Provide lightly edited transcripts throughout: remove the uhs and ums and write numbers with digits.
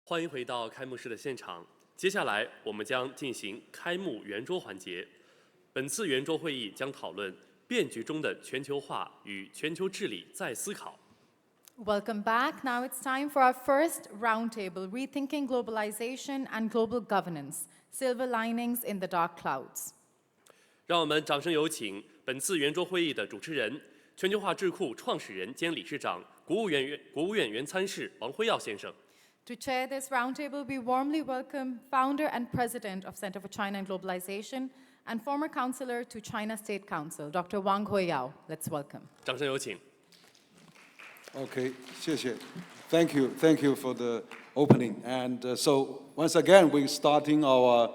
欢迎回到开幕式的现场。接下来，我们将进行开幕圆桌环节。本次圆桌会议将讨论变局中的全球化与全球治理再思考。Welcome back. Now it's time for our first roundtable, Rethinking Globalization and Global Governance, Silver Linings in the Dark Clouds. 让我们掌声有请本次圆桌会议的主持人、全球化智库创始人兼理事长、国务院原参事王辉耀先生。To chair this roundtable, we warmly welcome founder and president of Center for China and Globalization and former counselor to China State Council, Dr. Wang Huiyao. Let's welcome. 掌声有请。Okay, 谢谢. Thank you for the opening. And so once again, we're starting our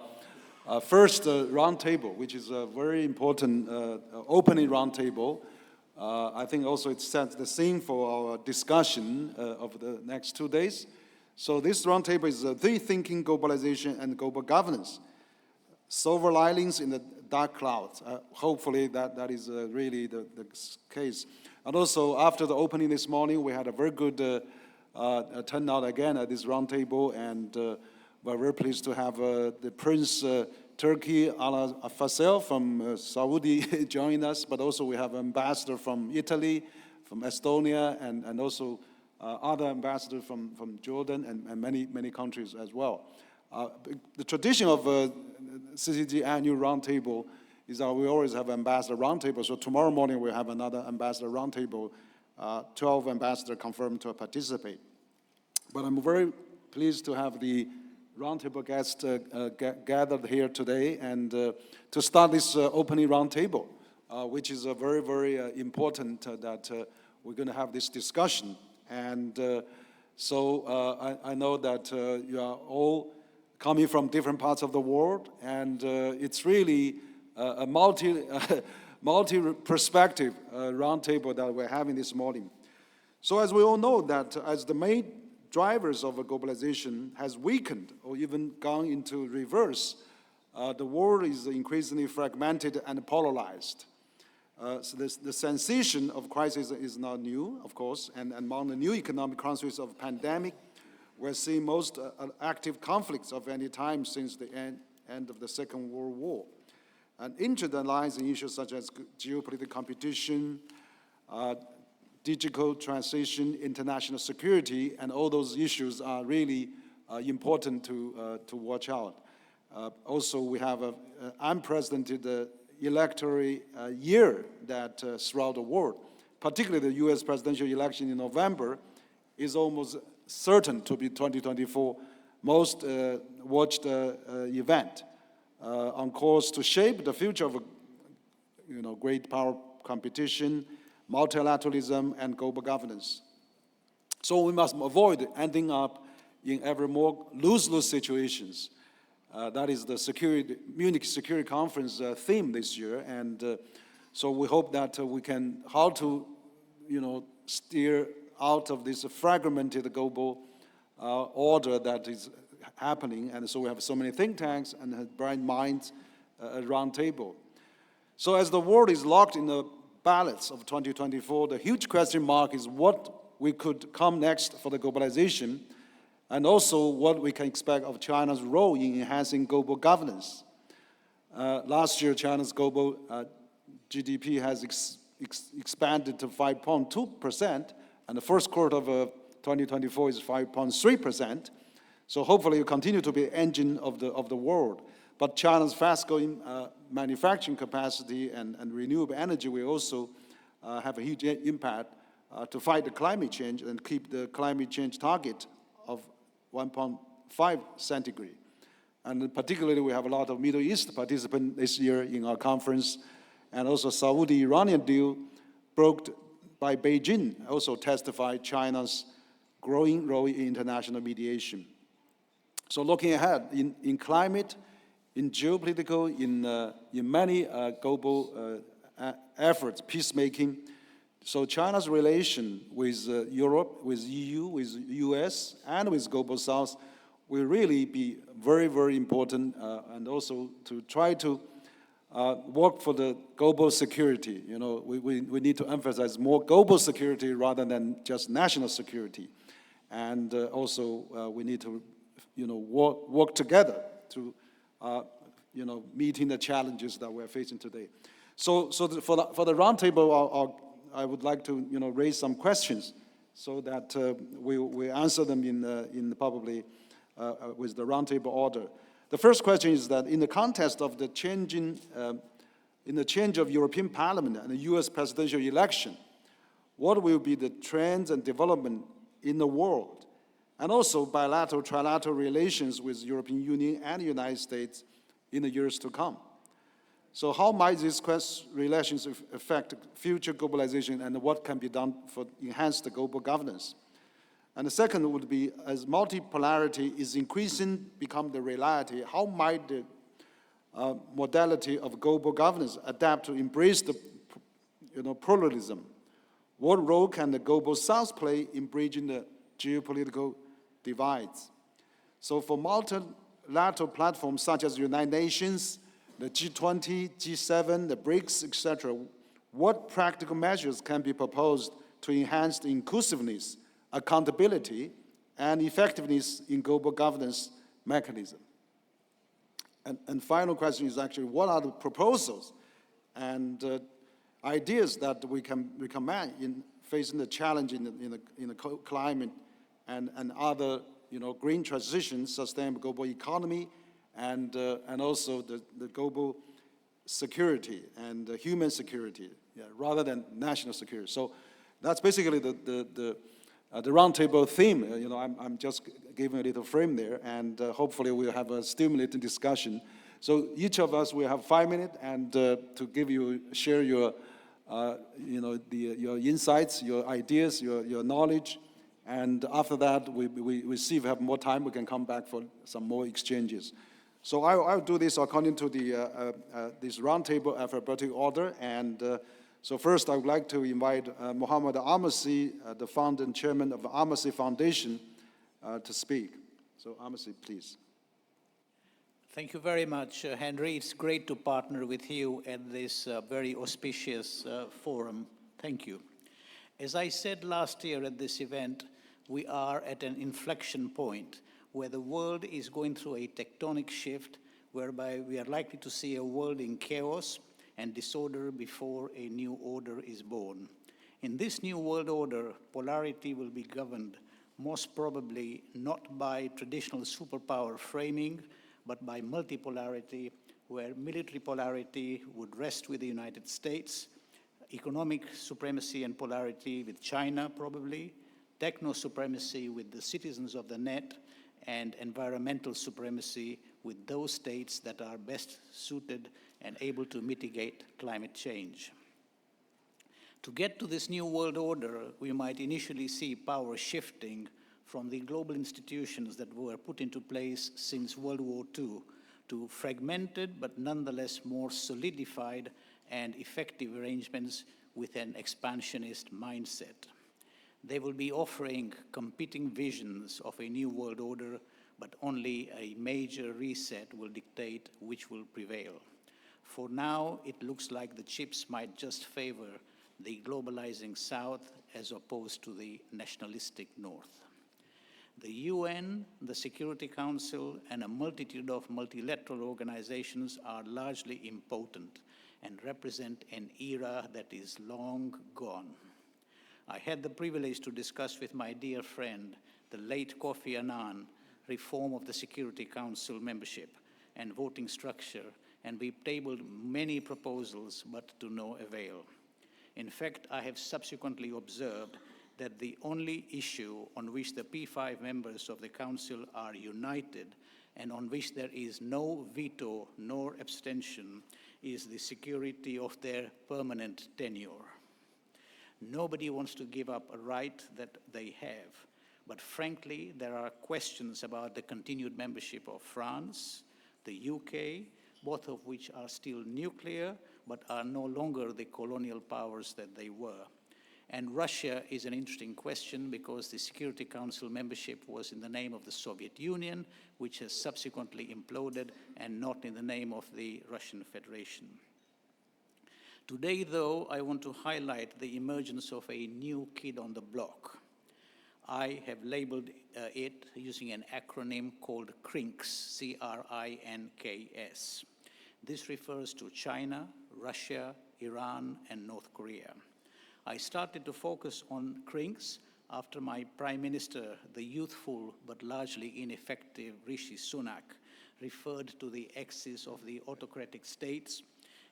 first roundtable, which is a very important opening roundtable. I think also it sets the scene for our discussion of the next 2 days. So this roundtable is Rethinking Globalization and Global Governance, Silver Linings in the Dark Clouds. Hopefully that is really the case. And also after the opening this morning, we had a very good turnout again at this roundtable, and we're very pleased to have the Prince Turkey Al Faisal from Saudi join us, but also we have ambassador from Italy, from Estonia, and also other ambassadors from Jordan and many countries as well. The tradition of CCG annual roundtable is that we always have ambassador roundtable. So tomorrow morning we have another ambassador roundtable, 12 ambassadors confirmed to participate. But I'm very pleased to have the roundtable guests gathered here today and to start this opening roundtable, which is very, very important that we're going to have this discussion. And so I know that you are all coming from different parts of the world, and it's really a multi-perspective roundtable that we're having this morning. So as we all know that as the main drivers of globalization has weakened or even gone into reverse, the world is increasingly fragmented and polarized. So the sensation of crisis is not new, of course, and among the new economic consequences of pandemic, we're seeing most active conflicts of any time since the end of the Second World War. And internalizing issues such as geopolitical competition, digital transition, international security, and all those issues are really important to watch out. Also, we have an unprecedented electoral year that throughout the world, particularly the US presidential election in November, is almost certain to be 2024 most watched event, on course to shape the future of great power competition, multilateralism, and global governance. So we must avoid ending up in ever more lose-lose situations. That is the Munich Security Conference theme this year, and so we hope that we can how to, steer out of this fragmented global order that is happening, and so we have so many think tanks and bright minds around table. So as the world is locked in the balance of 2024, the huge question mark is what we could come next for the globalization, and also what we can expect of China's role in enhancing global governance. Last year, China's global GDP has expanded to 5.2%, and the first quarter of 2024 is 5.3%. So hopefully it will continue to be an engine of the world. But China's fast-growing manufacturing capacity and renewable energy will also have a huge impact to fight the climate change and keep the climate change target of 1.5 centigrade. And particularly, we have a lot of Middle East participants this year in our conference, and also Saudi-Iranian deal broked by Beijing also testified China's growing role in international mediation. So looking ahead, in climate, in geopolitical, in many global efforts, peacemaking, so China's relation with Europe, with EU, with US, and with Global South will really be very, very important, and also to try to work for the global security. We need to emphasize more global security rather than just national security. And also we need to work together to, meeting the challenges that we're facing today. So for the roundtable, I would like to, raise some questions so that we answer them in probably with the roundtable order. The first question is that in the context of the change of European Parliament and the US presidential election, what will be the trends and development in the world, and also bilateral, trilateral relations with European Union and the United States in the years to come? So how might these relations affect future globalization, and what can be done for enhance the global governance? And the second would be, as multipolarity is increasing, become the reality, how might the modality of global governance adapt to embrace the pluralism? What role can the global South play in bridging the geopolitical divides? So for multilateral platforms such as the United Nations, the G20, G7, the BRICS, etc., what practical measures can be proposed to enhance the inclusiveness, accountability, and effectiveness in global governance mechanism? And final question is actually, what are the proposals and ideas that we can recommend in facing the challenge in the climate and other green transition, sustainable global economy, and also the global security and human security, rather than national security. So that's basically the roundtable theme. I'm just giving a little frame there, and hopefully we'll have a stimulating discussion. So each of us will have 5 minutes and to share your your insights, your ideas, your knowledge, and after that, we see if we have more time, we can come back for some more exchanges. So I'll do this according to this roundtable alphabetical order, and so first I would like to invite Mohamed Amersi, the founder and chairman of the Amersi Foundation, to speak. So Amersi, please. Thank you very much, Henry. It's great to partner with you at this very auspicious forum. Thank you. As I said last year at this event, we are at an inflection point where the world is going through a tectonic shift, whereby we are likely to see a world in chaos and disorder before a new order is born. In this new world order, polarity will be governed most probably not by traditional superpower framing, but by multipolarity, where military polarity would rest with the United States, economic supremacy and polarity with China probably, techno-supremacy with the citizens of the net, and environmental supremacy with those states that are best suited and able to mitigate climate change. To get to this new world order, we might initially see power shifting from the global institutions that were put into place since World War II to fragmented but nonetheless more solidified and effective arrangements with an expansionist mindset. They will be offering competing visions of a new world order, but only a major reset will dictate which will prevail. For now, it looks like the chips might just favor the globalizing South as opposed to the nationalistic North. The UN, the Security Council, and a multitude of multilateral organizations are largely impotent and represent an era that is long gone. I had the privilege to discuss with my dear friend, the late Kofi Annan, reform of the Security Council membership and voting structure, and we tabled many proposals, but to no avail. In fact, I have subsequently observed that the only issue on which the P5 members of the Council are united and on which there is no veto nor abstention is the security of their permanent tenure. Nobody wants to give up a right that they have, but frankly, there are questions about the continued membership of France, the UK, both of which are still nuclear, but are no longer the colonial powers that they were. And Russia is an interesting question because the Security Council membership was in the name of the Soviet Union, which has subsequently imploded, and not in the name of the Russian Federation. Today, though, I want to highlight the emergence of a new kid on the block. I have labeled it using an acronym called CRINKS, C-R-I-N-K-S. This refers to China, Russia, Iran, and North Korea. I started to focus on CRINKS after my Prime Minister, the youthful but largely ineffective Rishi Sunak, referred to the axis of the autocratic states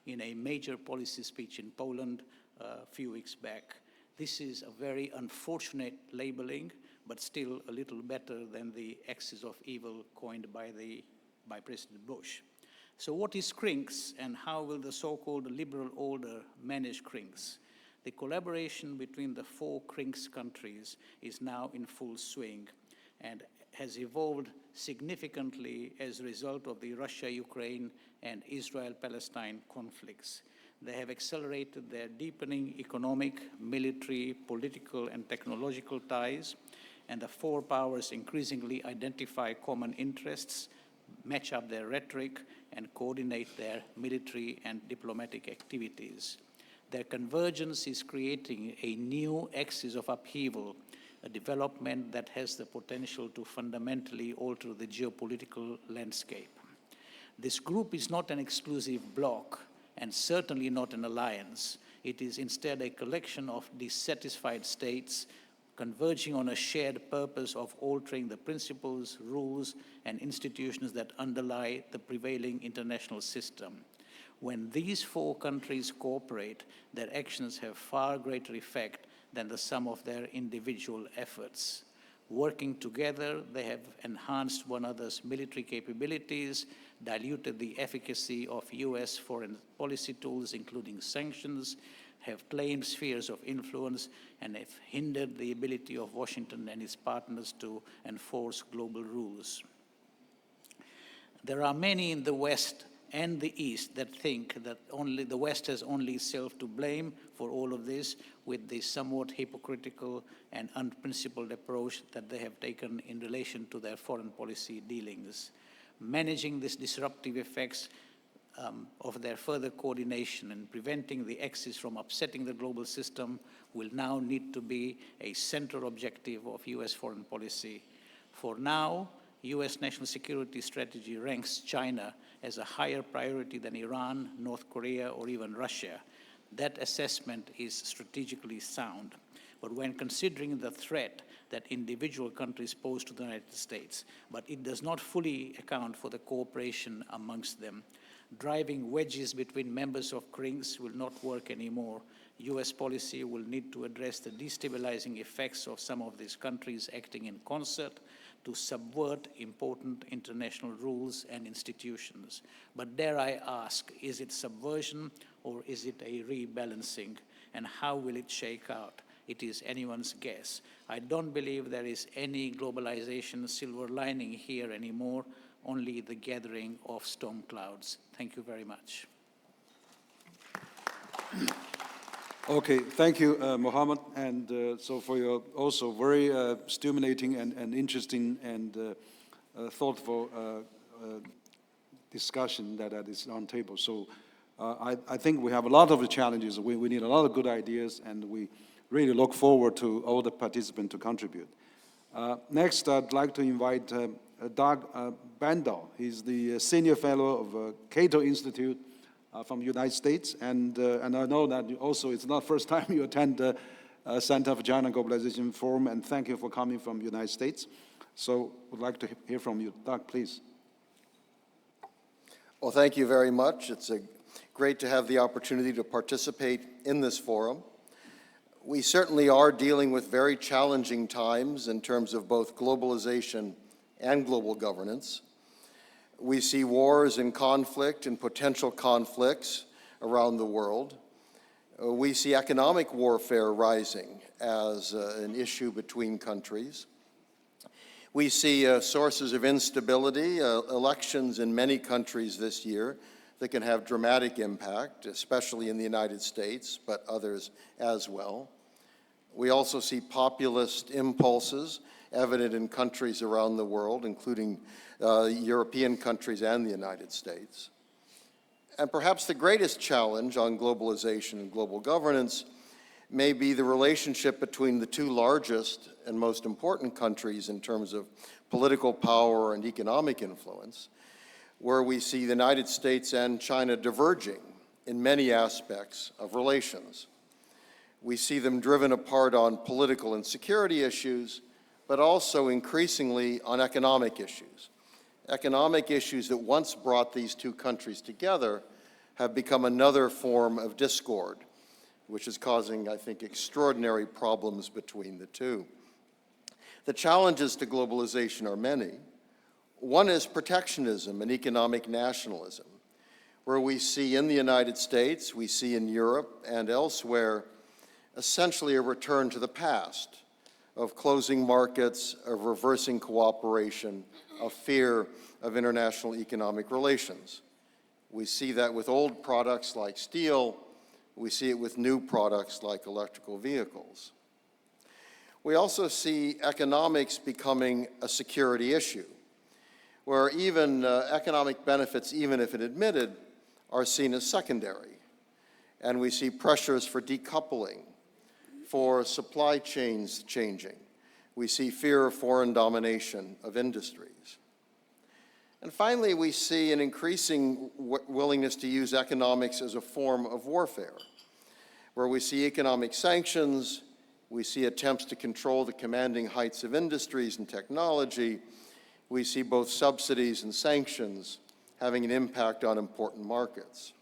in a major policy speech in Poland a few weeks back. This is a very unfortunate labeling, but still a little better than the axis of evil coined by President Bush. So what is CRINKS, and how will the so-called liberal order manage CRINKS? The collaboration between the 4 CRINKS countries is now in full swing and has evolved significantly as a result of the Russia-Ukraine and Israel-Palestine conflicts. They have accelerated their deepening economic, military, political, and technological ties, and the 4 powers increasingly identify common interests, match up their rhetoric, and coordinate their military and diplomatic activities. Their convergence is creating a new axis of upheaval, a development that has the potential to fundamentally alter the geopolitical landscape. This group is not an exclusive bloc, and certainly not an alliance. It is instead a collection of dissatisfied states converging on a shared purpose of altering the principles, rules, and institutions that underlie the prevailing international system. When these 4 countries cooperate, their actions have far greater effect than the sum of their individual efforts. Working together, they have enhanced one another's military capabilities, diluted the efficacy of US foreign policy tools, including sanctions, have claimed spheres of influence, and have hindered the ability of Washington and its partners to enforce global rules. There are many in the West and the East that think that only the West has only itself to blame for all of this, with the somewhat hypocritical and unprincipled approach that they have taken in relation to their foreign policy dealings. Managing these disruptive effects of their further coordination and preventing the axis from upsetting the global system will now need to be a central objective of US foreign policy. For now, US national security strategy ranks China as a higher priority than Iran, North Korea, or even Russia. That assessment is strategically sound. But when considering the threat that individual countries pose to the United States, but it does not fully account for the cooperation amongst them. Driving wedges between members of CRINKS will not work anymore. US policy will need to address the destabilizing effects of some of these countries acting in concert to subvert important international rules and institutions. But dare I ask, is it subversion or is it a rebalancing? And how will it shake out? It is anyone's guess. I don't believe there is any globalization silver lining here anymore, only the gathering of storm clouds. Thank you very much. Okay, thank you, Mohamed, and so for your also very stimulating and interesting and thoughtful discussion that is on table. So I think we have a lot of the challenges. We need a lot of good ideas, and we really look forward to all the participants to contribute. Next, I'd like to invite Doug Bandow. He's the Senior Fellow of CATO Institute from the United States, and I know that also it's not the first time you attend the Center for China and Globalization Forum, and thank you for coming from the United States. So we'd like to hear from you. Doug, please. Well, thank you very much. It's great to have the opportunity to participate in this forum. We certainly are dealing with very challenging times in terms of both globalization and global governance. We see wars and conflict and potential conflicts around the world. We see economic warfare rising as an issue between countries. We see sources of instability, elections in many countries this year that can have dramatic impact, especially in the United States, but others as well. We also see populist impulses evident in countries around the world, including European countries and the United States. And perhaps the greatest challenge on globalization and global governance may be the relationship between the two largest and most important countries in terms of political power and economic influence, where we see the United States and China diverging in many aspects of relations. We see them driven apart on political and security issues, but also increasingly on economic issues. Economic issues that once brought these two countries together have become another form of discord, which is causing, I think, extraordinary problems between the two. The challenges to globalization are many. One is protectionism and economic nationalism, where we see in the United States, we see in Europe and elsewhere, essentially a return to the past of closing markets, of reversing cooperation, of fear of international economic relations. We see that with old products like steel. We see it with new products like electrical vehicles. We also see economics becoming a security issue, where even economic benefits, even if admitted, are seen as secondary. And we see pressures for decoupling, for supply chains changing. We see fear of foreign domination of industries. And finally, we see an increasing willingness to use economics as a form of warfare, where we see economic sanctions, we see attempts to control the commanding heights of industries and technology, we see both subsidies and sanctions having an impact on important markets.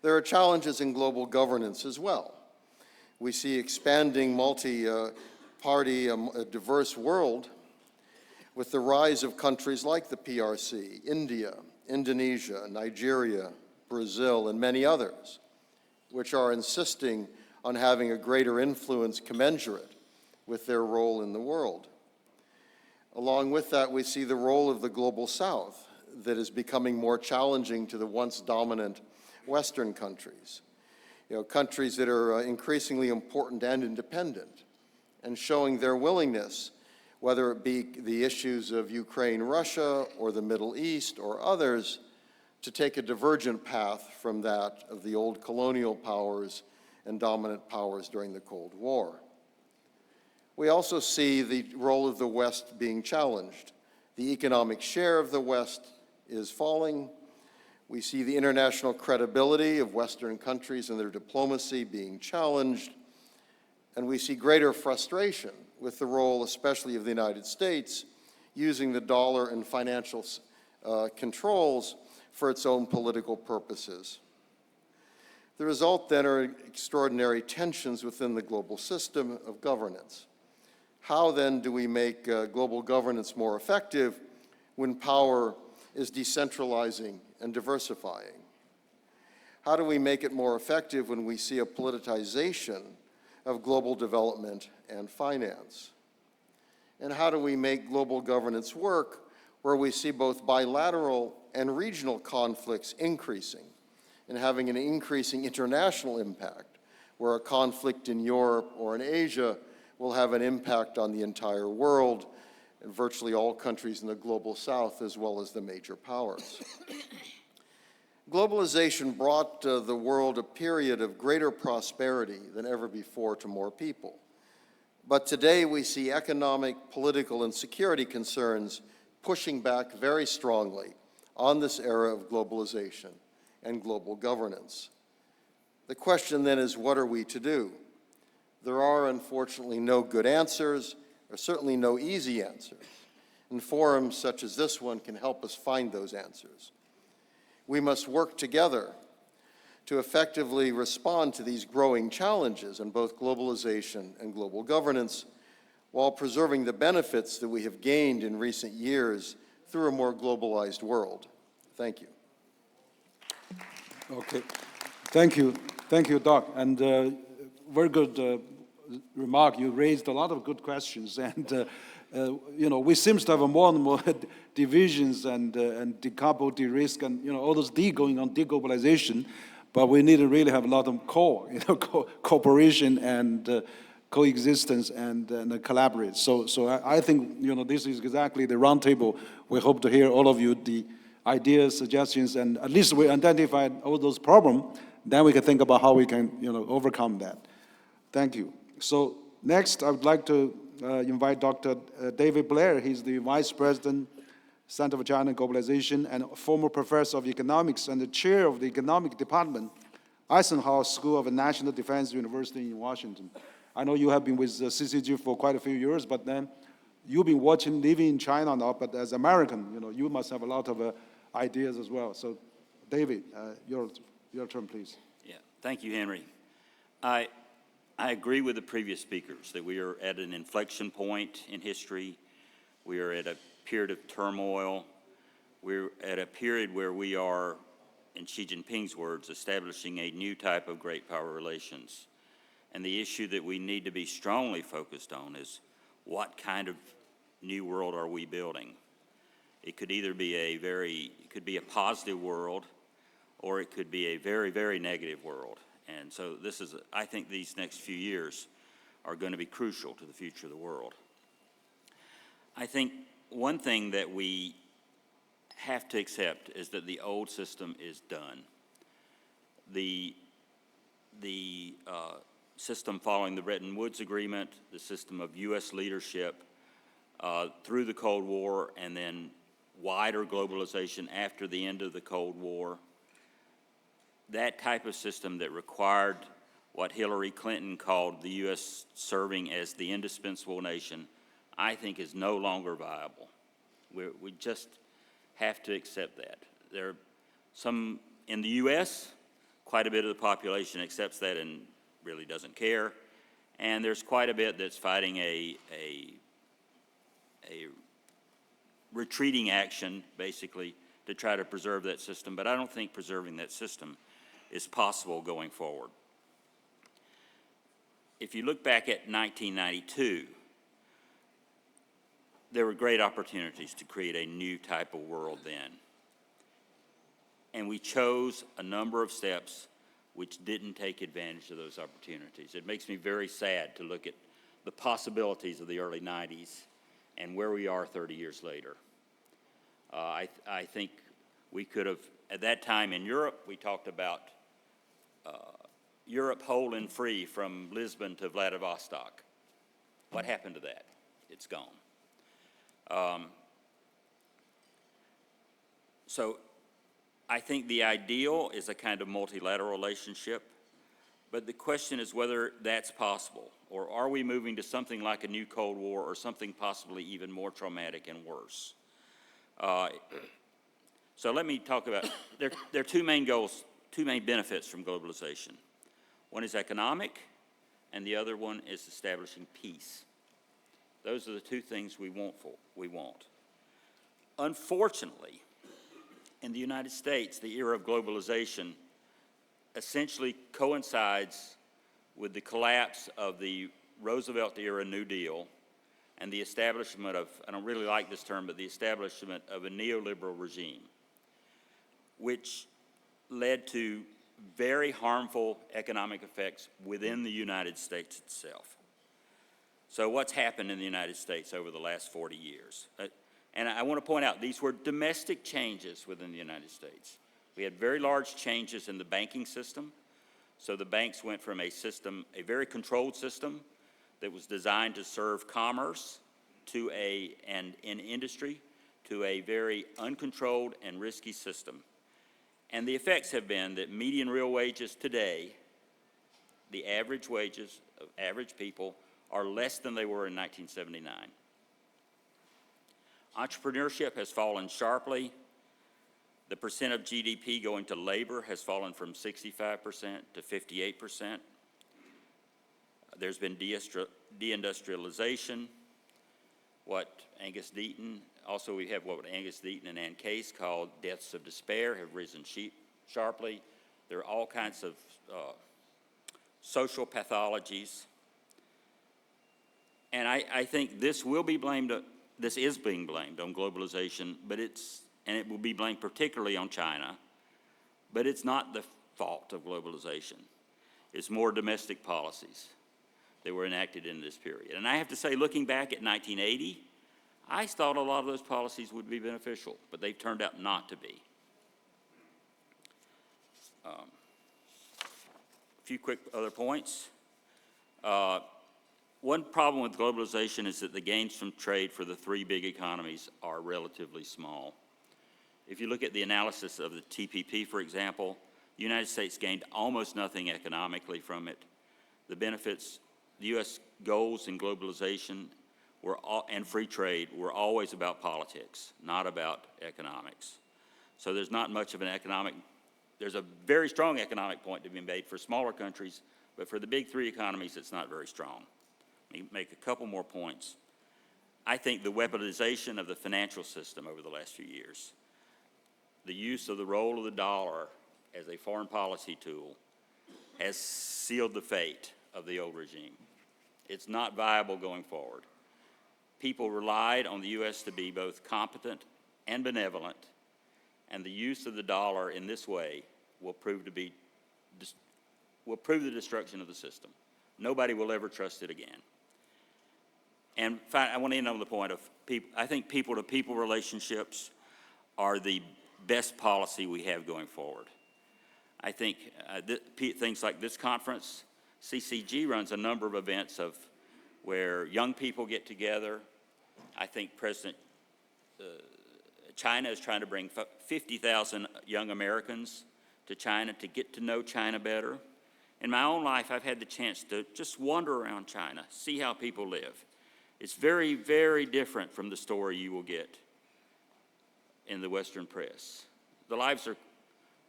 There are challenges in global governance as well. We see expanding multi-party, a diverse world with the rise of countries like the PRC, India, Indonesia, Nigeria, Brazil, and many others, which are insisting on having a greater influence commensurate with their role in the world. Along with that, we see the role of the Global South that is becoming more challenging to the once dominant Western countries. Countries that are increasingly important and independent, and showing their willingness, whether it be the issues of Ukraine, Russia, or the Middle East, or others, to take a divergent path from that of the old colonial powers and dominant powers during the Cold War. We also see the role of the West being challenged. The economic share of the West is falling. We see the international credibility of Western countries and their diplomacy being challenged. And we see greater frustration with the role, especially of the United States, using the dollar and financial controls for its own political purposes. The result then are extraordinary tensions within the global system of governance. How then do we make global governance more effective when power is decentralizing and diversifying? How do we make it more effective when we see a politicization of global development and finance? And how do we make global governance work where we see both bilateral and regional conflicts increasing and having an increasing international impact, where a conflict in Europe or in Asia will have an impact on the entire world and virtually all countries in the global south, as well as the major powers. Globalization brought the world a period of greater prosperity than ever before to more people. But today we see economic, political, and security concerns pushing back very strongly on this era of globalization and global governance. The question then is, what are we to do? There are, unfortunately, no good answers, or certainly no easy answers. And forums such as this one can help us find those answers. We must work together to effectively respond to these growing challenges in both globalization and global governance, while preserving the benefits that we have gained in recent years through a more globalized world. Thank you. Okay. Thank you, Doc. And very good remark. You raised a lot of good questions, and we seem to have more and more divisions and decouple, de-risk, and all those D going on deglobalization. But we need to really have a lot of core, cooperation and coexistence and collaborate. So I think this is exactly the roundtable. We hope to hear all of you the ideas, suggestions, and at least we identified all those problems. Then we can think about how we can overcome that. Thank you. So next, I would like to invite Dr. David Blair. He's the Vice President, Center for China and Globalization, and a former professor of economics and the chair of the economic department, Eisenhower School of National Defense University in Washington. I know you have been with CCG for quite a few years, but then you've been living in China now, but as American, you must have a lot of ideas as well. So David, your turn, please. Yeah, thank you, Henry. I agree with the previous speakers that we are at an inflection point in history. We are at a period of turmoil. We're at a period where we are, in Xi Jinping's words, establishing a new type of great power relations. And the issue that we need to be strongly focused on is what kind of new world are we building? It could either be it could be a positive world, or it could be a very, very negative world. And so I think these next few years are going to be crucial to the future of the world. I think one thing that we have to accept is that the old system is done. The system following the Bretton Woods Agreement, the system of U.S. leadership through the Cold War, and then wider globalization after the end of the Cold War, that type of system that required what Hillary Clinton called the U.S. serving as the indispensable nation, I think is no longer viable. We just have to accept that. There are some in the U.S., quite a bit of the population accepts that and really doesn't care. And there's quite a bit that's fighting a retreating action, basically, to try to preserve that system. But I don't think preserving that system is possible going forward. If you look back at 1992, there were great opportunities to create a new type of world then. And we chose a number of steps which didn't take advantage of those opportunities. It makes me very sad to look at the possibilities of the early 90s and where we are 30 years later. I think we could have, at that time in Europe, we talked about Europe whole and free from Lisbon to Vladivostok. What happened to that? It's gone. So I think the ideal is a kind of multilateral relationship, but the question is whether that's possible, or are we moving to something like a new Cold War or something possibly even more traumatic and worse? So let me talk about, there are two main goals, two main benefits from globalization. One is economic, and the other one is establishing peace. Those are the two things we want. Unfortunately, in the United States, the era of globalization essentially coincides with the collapse of the Roosevelt-era New Deal and the establishment of, I don't really like this term, but the establishment of a neoliberal regime, which led to very harmful economic effects within the United States itself. So what's happened in the United States over the last 40 years? And I want to point out, these were domestic changes within the United States. We had very large changes in the banking system. So the banks went from a very controlled system that was designed to serve commerce and in industry, to a very uncontrolled and risky system. And the effects have been that median real wages today, the average wages of average people, are less than they were in 1979. Entrepreneurship has fallen sharply. The percent of GDP going to labor has fallen from 65% to 58%. There's been deindustrialization. Also we have what Angus Deaton and Ann Case called deaths of despair have risen sharply. There are all kinds of social pathologies. And I think this is being blamed on globalization, and it will be blamed particularly on China, but it's not the fault of globalization. It's more domestic policies that were enacted in this period. And I have to say, looking back at 1980, I thought a lot of those policies would be beneficial, but they've turned out not to be. A few quick other points. One problem with globalization is that the gains from trade for the three big economies are relatively small. If you look at the analysis of the TPP, for example, the United States gained almost nothing economically from it. The benefits, the U.S. goals in globalization and free trade were always about politics, not about economics. So there's not much of an there's a very strong economic point to be made for smaller countries, but for the big three economies, it's not very strong. Let me make a couple more points. I think the weaponization of the financial system over the last few years, the use of the role of the dollar as a foreign policy tool, has sealed the fate of the old regime. It's not viable going forward. People relied on the U.S. to be both competent and benevolent, and the use of the dollar in this way will prove the destruction of the system. Nobody will ever trust it again. And I want to end on the point of I think people-to-people relationships are the best policy we have going forward. I think things like this conference, CCG runs a number of events where young people get together. I think China is trying to bring 50,000 young Americans to China to get to know China better. In my own life, I've had the chance to just wander around China, see how people live. It's very, very different from the story you will get in the Western press. The lives are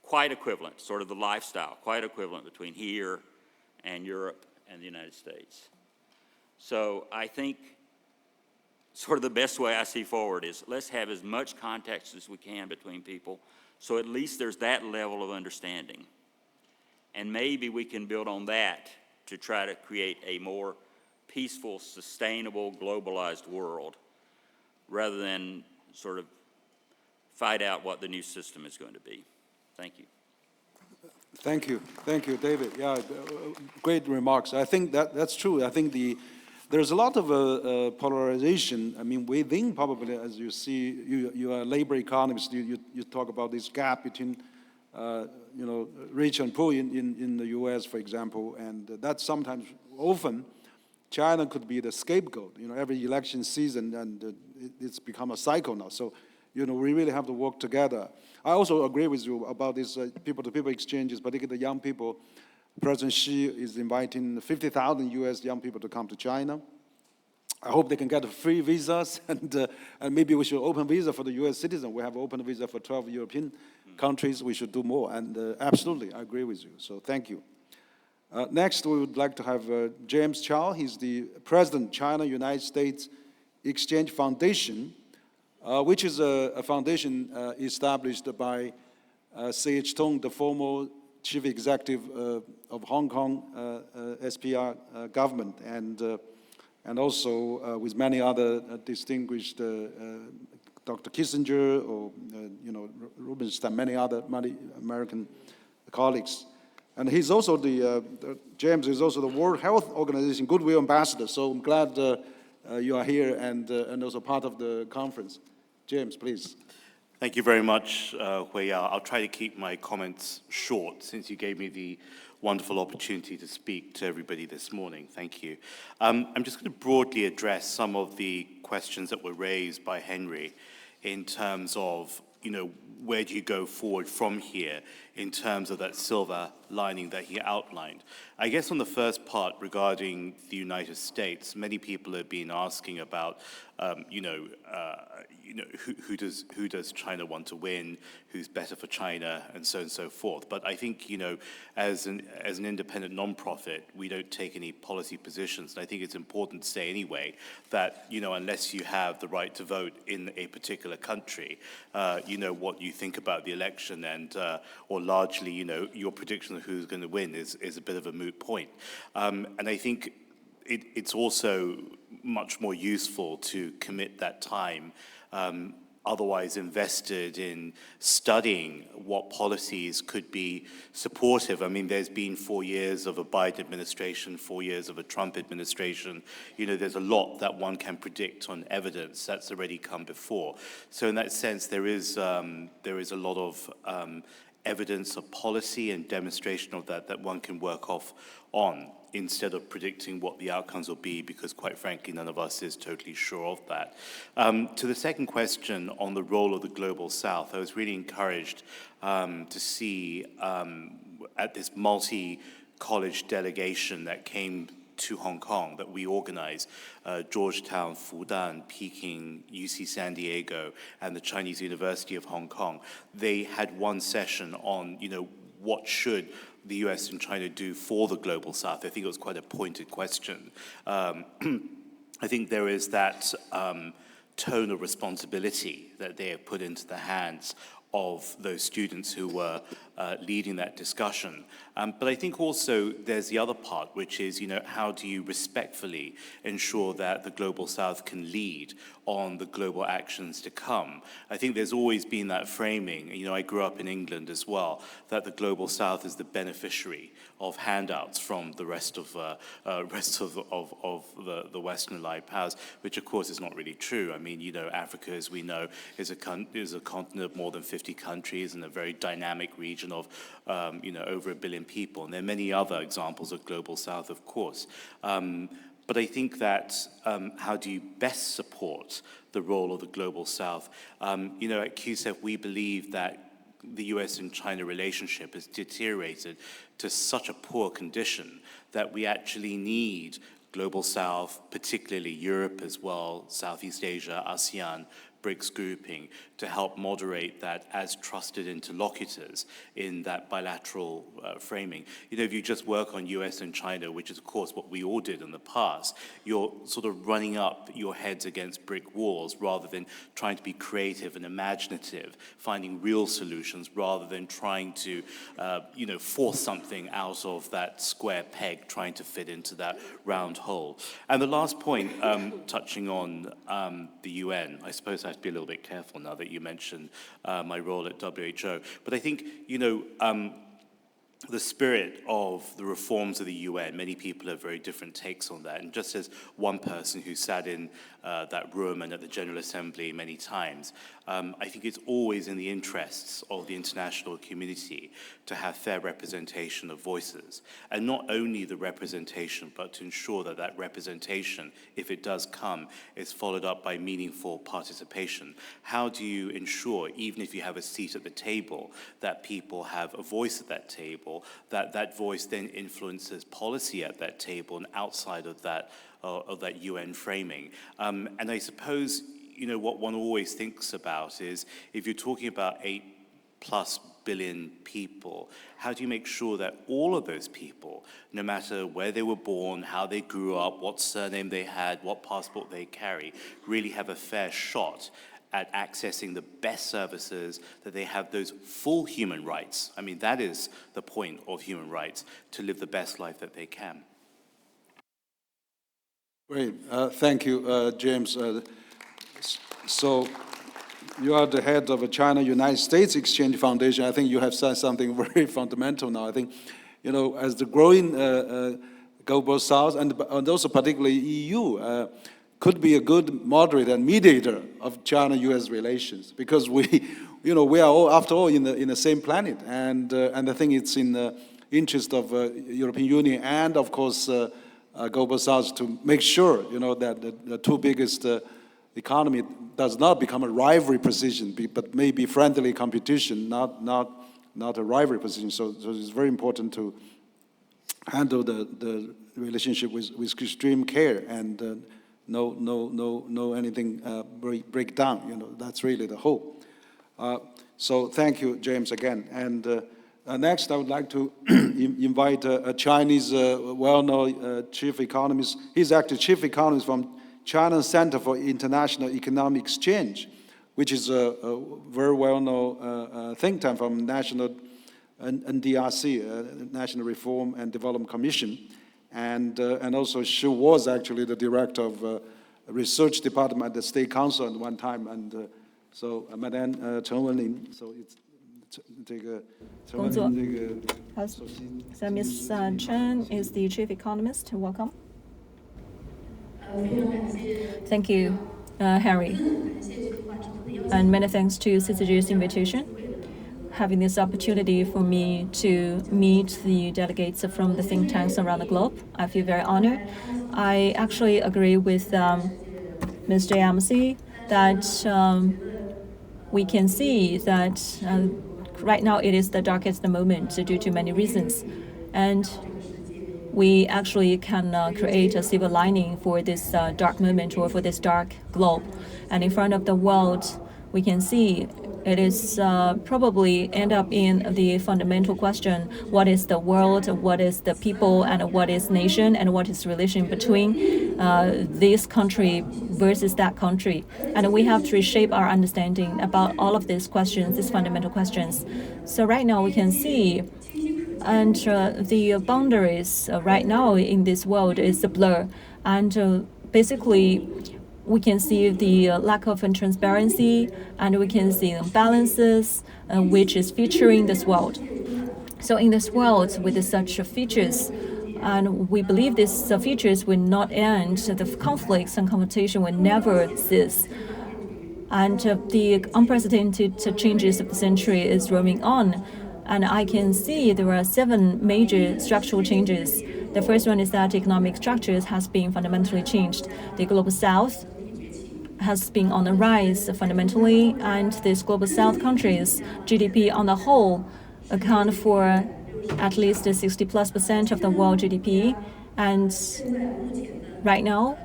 quite equivalent, sort of the lifestyle, quite equivalent between here and Europe and the United States. So I think sort of the best way I see forward is let's have as much context as we can between people, so at least there's that level of understanding. And maybe we can build on that to try to create a more peaceful, sustainable, globalized world, rather than sort of fight out what the new system is going to be. Thank you. Thank you, David. Yeah, great remarks. I think that's true. I think there's a lot of polarization. I mean, within probably, as you see, you are a labor economist. You talk about this gap between, rich and poor in the U.S., for example, and that's sometimes, often, China could be the scapegoat. Every election season, and it's become a cycle now. So, we really have to work together. I also agree with you about these people-to-people exchanges, particularly the young people. President Xi is inviting 50,000 U.S. young people to come to China. I hope they can get free visas, and maybe we should open visa for the U.S. citizen. We have open visa for 12 European countries. We should do more, and absolutely, I agree with you. So thank you. Next, we would like to have James Chau. He's the president, China-United States Exchange Foundation, which is a foundation established by C.H. Tung, the former chief executive of Hong Kong SPR government, and also with many other distinguished Dr. Kissinger or Rubinstein, many American colleagues. And he's also James is also the World Health Organization Goodwill ambassador. So I'm glad you are here and also part of the conference. James, please. Thank you very much, Huiyao. I'll try to keep my comments short since you gave me the wonderful opportunity to speak to everybody this morning. Thank you. I'm just going to broadly address some of the questions that were raised by Henry in terms of, where do you go forward from here in terms of that silver lining that he outlined. I guess on the first part regarding the United States, many people have been asking about, who does China want to win, who's better for China, and so on and so forth. But I think, as an independent nonprofit, we don't take any policy positions. And I think it's important to say anyway that, unless you have the right to vote in a particular country, what you think about the election and, or largely, your prediction of who's going to win is a bit of a moot point. And I think it's also much more useful to commit that time otherwise invested in studying what policies could be supportive. I mean, there's been 4 years of a Biden administration, 4 years of a Trump administration. There's a lot that one can predict on evidence that's already come before. So in that sense, there is a lot of evidence of policy and demonstration of that one can work off on, instead of predicting what the outcomes will be, because quite frankly, none of us is totally sure of that. To the second question on the role of the Global South, I was really encouraged to see at this multi-college delegation that came to Hong Kong that we organized, Georgetown, Fudan, Peking, UC San Diego, and the Chinese University of Hong Kong. They had one session on, what should the US and China do for the Global South? I think it was quite a pointed question. I think there is that tone of responsibility that they have put into the hands of those students who were leading that discussion. But I think also there's the other part, which is, how do you respectfully ensure that the Global South can lead on the global actions to come? I think there's always been that framing, I grew up in England as well, that the Global South is the beneficiary of handouts from the rest of the Western allied powers, which of course is not really true. I mean, Africa, as we know, is a continent of more than 50 countries and a very dynamic region of, over 1 billion people. And there are many other examples of Global South, of course. But I think that how do you best support the role of the Global South? At CUSEF, we believe that the US and China relationship has deteriorated to such a poor condition that we actually need Global South, particularly Europe as well, Southeast Asia, ASEAN, BRICS grouping, to help moderate that as trusted interlocutors in that bilateral framing. If you just work on US and China, which is of course what we all did in the past, you're sort of running up your heads against brick walls rather than trying to be creative and imaginative, finding real solutions rather than trying to, force something out of that square peg, trying to fit into that round hole. And the last point, touching on the UN, I suppose I have to be a little bit careful now that you mentioned my role at WHO. But I think, the spirit of the reforms of the UN, many people have very different takes on that. And just as one person who sat in that room and at the General Assembly many times, I think it's always in the interests of the international community to have fair representation of voices. And not only the representation, but to ensure that that representation, if it does come, is followed up by meaningful participation. How do you ensure, even if you have a seat at the table, that people have a voice at that table, that voice then influences policy at that table and outside of that UN framing? And I suppose, what one always thinks about is, if you're talking about 8+ billion people, how do you make sure that all of those people, no matter where they were born, how they grew up, what surname they had, what passport they carry, really have a fair shot at accessing the best services, that they have those full human rights? I mean, that is the point of human rights, to live the best life that they can. Great. Thank you, James. So you are the head of the China-United States Exchange Foundation. I think you have said something very fundamental now. I think, as the growing Global South, and also particularly EU, could be a good moderator and mediator of China-US relations, because we are all, after all, in the same planet, and I think it's in the interest of European Union and, of course, Global South to make sure, that the two biggest economy does not become a rivalry position, but maybe friendly competition, not a rivalry position. So it's very important to handle the relationship with extreme care and no anything break down. That's really the hope. So thank you, James, again. And next, I would like to invite a Chinese well-known chief economist. He's actually chief economist from China Center for International Economic Exchange, which is a very well-known think tank from National NDRC, National Reform and Development Commission. And also she was actually the director of research department at the State Council at one time. And so Madame Chen Wenling, so it's So Ms. Chen is the chief economist. Welcome. Thank you, Harry. And many thanks to CCG's invitation. having this opportunity for me to meet the delegates from the think tanks around the globe. I feel very honored. I actually agree with Ms. Amersi that we can see that right now it is the darkest moment due to many reasons. And we actually can create a silver lining for this dark moment or for this dark globe. And in front of the world, we can see it is probably end up in the fundamental question: what is the world, what is the people, and what is nation, and what is relation between this country versus that country. And we have to reshape our understanding about all of these questions, these fundamental questions. So right now we can see, and the boundaries right now in this world is a blur. And basically, we can see the lack of transparency, and we can see imbalances, which is featuring this world. So in this world with such features, and we believe these features will not end, the conflicts and competition will never cease. And the unprecedented changes of the century is roaming on. And I can see there are 7 major structural changes. The first one is that economic structures has been fundamentally changed. The Global South has been on the rise fundamentally, and these Global South countries' GDP on the whole account for at least 60+% of the world GDP. And right now,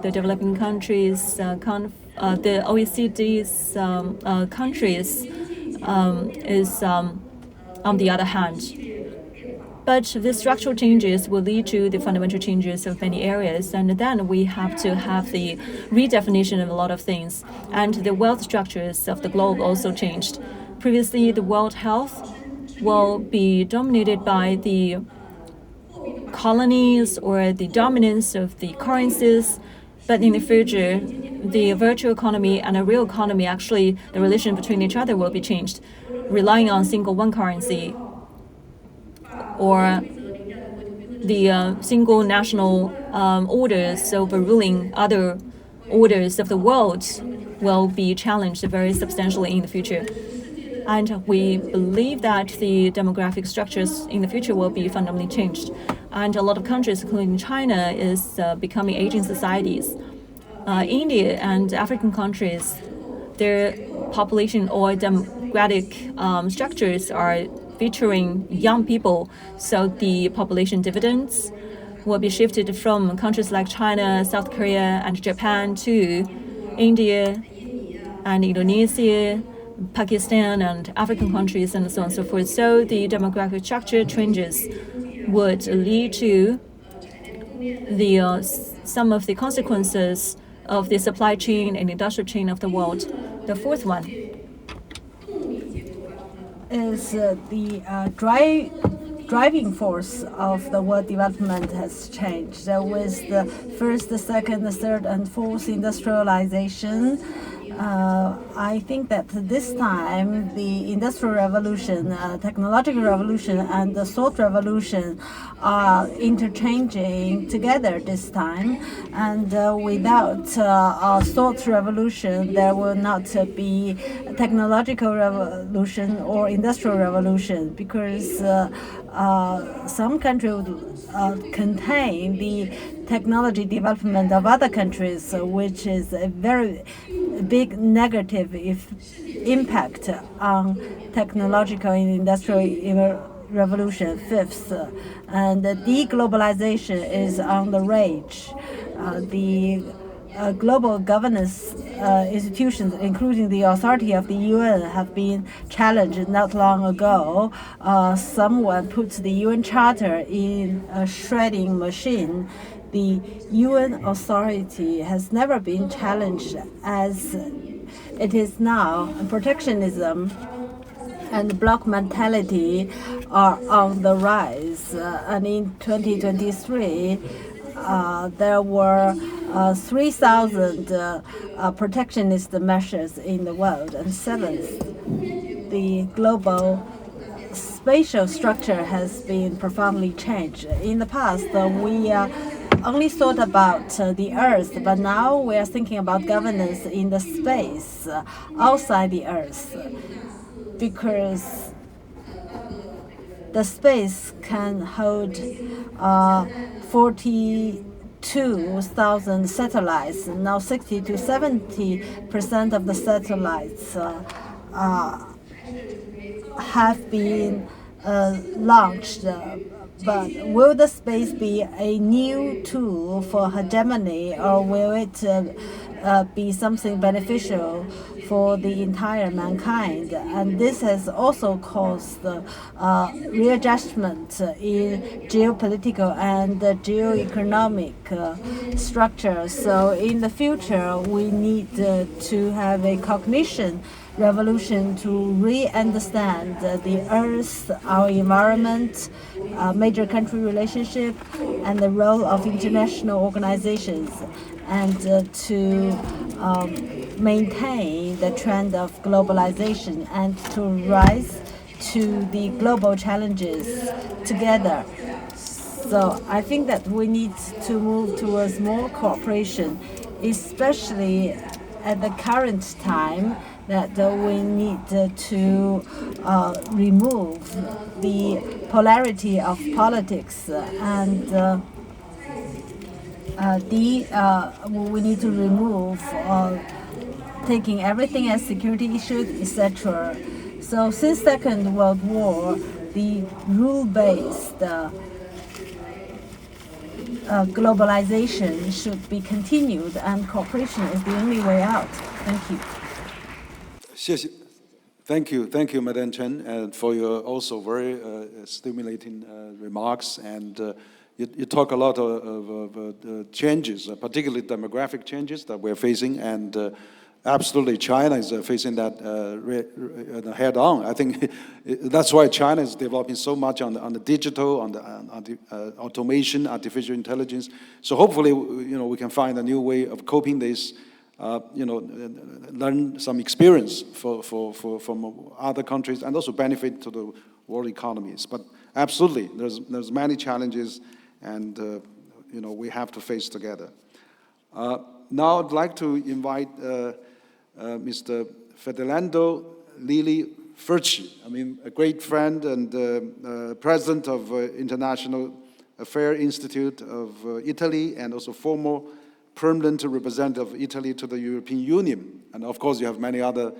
the developing countries, the OECD's countries is on the other hand. But the structural changes will lead to the fundamental changes of many areas, and then we have to have the redefinition of a lot of things. And the wealth structures of the globe also changed. Previously, the world health will be dominated by the colonies or the dominance of the currencies, but in the future, the virtual economy and a real economy, actually, the relation between each other will be changed, relying on single one currency, or the single national orders overruling other orders of the world will be challenged very substantially in the future. And we believe that the demographic structures in the future will be fundamentally changed. And a lot of countries, including China, is becoming aging societies. India and African countries, their population or demographic structures are featuring young people, so the population dividends will be shifted from countries like China, South Korea, and Japan to India and Indonesia, Pakistan, and African countries, and so on and so forth. So the demographic structure changes would lead to the some of the consequences of the supply chain and industrial chain of the world. The fourth one is the driving force of the world development has changed. With the first, the second, the third, and fourth industrialization, I think that this time the industrial revolution, technological revolution, and the thought revolution are interchanging together this time. And without a thought revolution, there will not be a technological revolution or industrial revolution, because some countries would contain the technology development of other countries, which is a very big negative impact on technological and industrial revolution. Fifth, and deglobalization is on the rage. The global governance institutions, including the authority of the UN, have been challenged not long ago. Someone put the UN Charter in a shredding machine. The UN authority has never been challenged as it is now. Protectionism and bloc mentality are on the rise. And in 2023, there were 3,000 protectionist measures in the world. And seventh, the global spatial structure has been profoundly changed. In the past, we only thought about the Earth, but now we are thinking about governance in the space outside the Earth, because the space can hold 42,000 satellites. Now 60 to 70% of the satellites have been launched. But will the space be a new tool for hegemony, or will it be something beneficial for the entire mankind? And this has also caused readjustment in geopolitical and geoeconomic structure. So in the future, we need to have a cognition revolution to re-understand the Earth, our environment, major country relationship, and the role of international organizations, and to maintain the trend of globalization and to rise to the global challenges together. So I think that we need to move towards more cooperation, especially at the current time, that we need to remove the polarity of politics, and we need to remove taking everything as security issues, etc. So since Second World War, the rule-based globalization should be continued, and cooperation is the only way out. Thank you. Thank you, Madam Chen, for your also very stimulating remarks. And you talk a lot of changes, particularly demographic changes that we're facing, and absolutely China is facing that head on. I think that's why China is developing so much on the digital, on the automation, artificial intelligence. So hopefully, we can find a new way of coping this. Learn some experience from other countries, and also benefit to the world economies. But absolutely, there's many challenges, and we have to face together. Now I'd like to invite Mr. Ferdinando Feroci, a great friend and president of International Affairs Institute of Italy, and also former permanent representative of Italy to the European Union. And of course, you have many other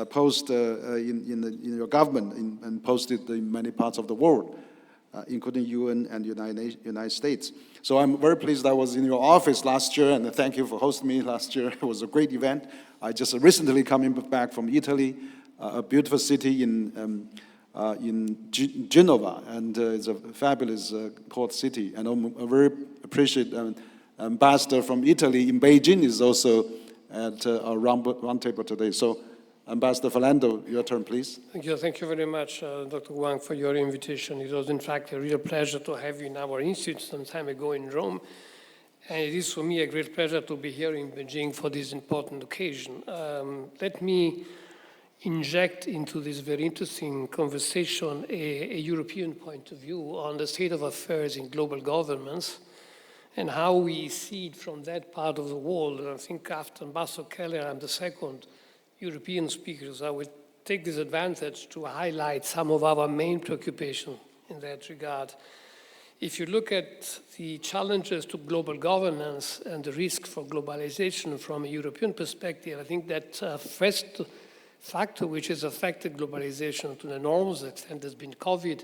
posts in your government and posted in many parts of the world, including UN and United States. So I'm very pleased I was in your office last year, and thank you for hosting me last year. It was a great event. I just recently coming back from Italy, a beautiful city in Genova, and it's a fabulous port city. And I'm very appreciative. Ambassador from Italy in Beijing is also at our roundtable today. So, Ambassador Ferdinando, your turn, please. Thank you very much, Dr. Wang, for your invitation. It was, in fact, a real pleasure to have you in our institute some time ago in Rome. And it is for me a great pleasure to be here in Beijing for this important occasion. Let me inject into this very interesting conversation a European point of view on the state of affairs in global governments, and how we see it from that part of the world. I think after Ambassador Keller, I'm the second European speaker, so I will take this advantage to highlight some of our main preoccupations in that regard. If you look at the challenges to global governance and the risk for globalization from a European perspective, I think that first factor which has affected globalization to an enormous extent has been COVID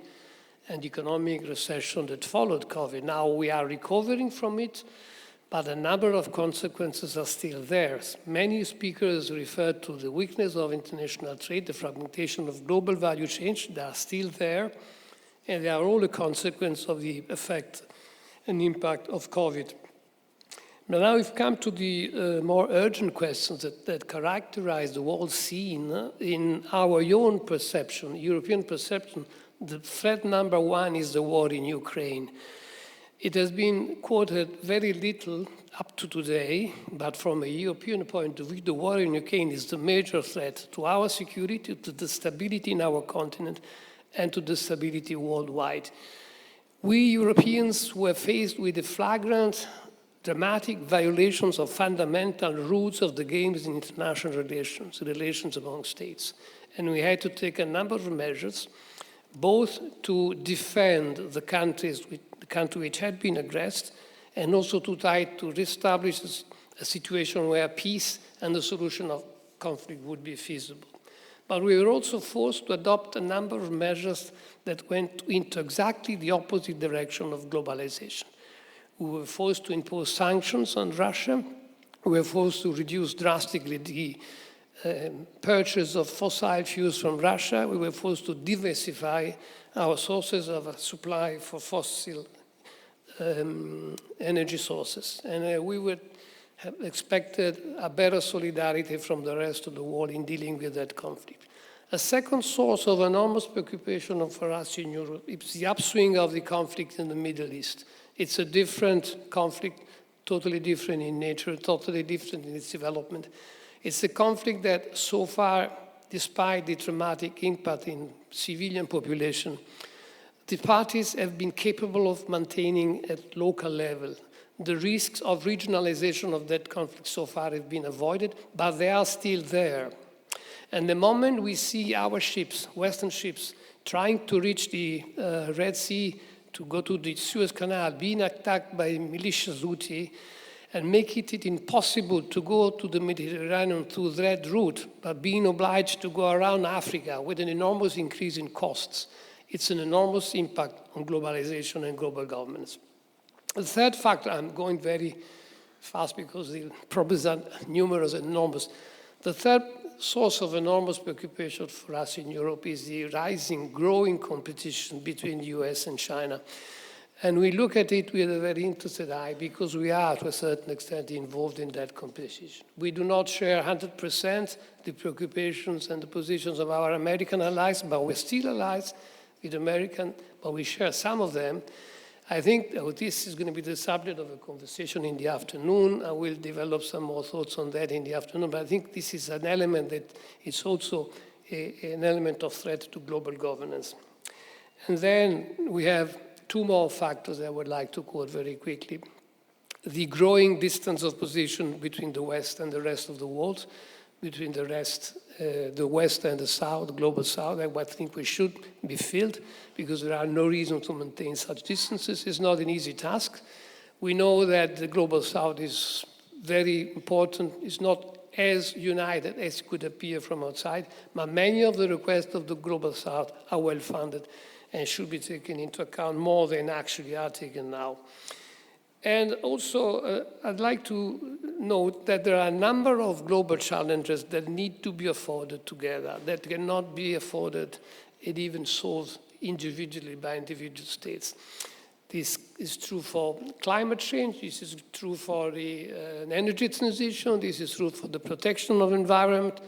and economic recession that followed COVID. Now we are recovering from it, but a number of consequences are still there. Many speakers referred to the weakness of international trade, the fragmentation of global value chain. They are still there, and they are all a consequence of the effect and impact of COVID. But now we've come to the more urgent questions that characterize the world scene in our own perception, European perception. The threat number one is the war in Ukraine. It has been quoted very little up to today, but from a European point of view, the war in Ukraine is the major threat to our security, to the stability in our continent, and to the stability worldwide. We Europeans were faced with the flagrant, dramatic violations of fundamental rules of the games in international relations among states. And we had to take a number of measures. both to defend the country which had been aggressed, and also to try to reestablish a situation where peace and the solution of conflict would be feasible. But we were also forced to adopt a number of measures that went into exactly the opposite direction of globalization. We were forced to impose sanctions on Russia. We were forced to reduce drastically the purchase of fossil fuels from Russia. We were forced to diversify our sources of supply for fossil energy sources. And we would have expected a better solidarity from the rest of the world in dealing with that conflict. A second source of enormous preoccupation for us in Europe is the upswing of the conflict in the Middle East. It's a different conflict, totally different in nature, totally different in its development. It's a conflict that so far, despite the traumatic impact in civilian population, the parties have been capable of maintaining at local level. The risks of regionalization of that conflict so far have been avoided, but they are still there. And the moment we see our ships, Western ships, trying to reach the Red Sea, to go to the Suez Canal, being attacked by militias Houthi, and make it impossible to go to the Mediterranean through that route, but being obliged to go around Africa with an enormous increase in costs, it's an enormous impact on globalization and global governance. The third factor, I'm going very fast because the problems are numerous and enormous. The third source of enormous preoccupation for us in Europe is the rising, growing competition between the US and China. And we look at it with a very interested eye because we are, to a certain extent, involved in that competition. We do not share 100% the preoccupations and the positions of our American allies, but we're still allies with American, but we share some of them. I think this is going to be the subject of a conversation in the afternoon. I will develop some more thoughts on that in the afternoon, but I think this is an element that is also an element of threat to global governance. And then we have two more factors I would like to quote very quickly. The growing distance of position between the West and the rest of the world, between the West and the South, the global South. I think we should be filled because there are no reason to maintain such distances. It's not an easy task. We know that the global South is very important. It's not as united as could appear from outside, but many of the requests of the global South are well-funded and should be taken into account more than actually are taken now. And also, I'd like to note that there are a number of global challenges that need to be afforded together, that cannot be afforded and even solved individually by individual states. This is true for climate change, this is true for the energy transition, this is true for the protection of the environment,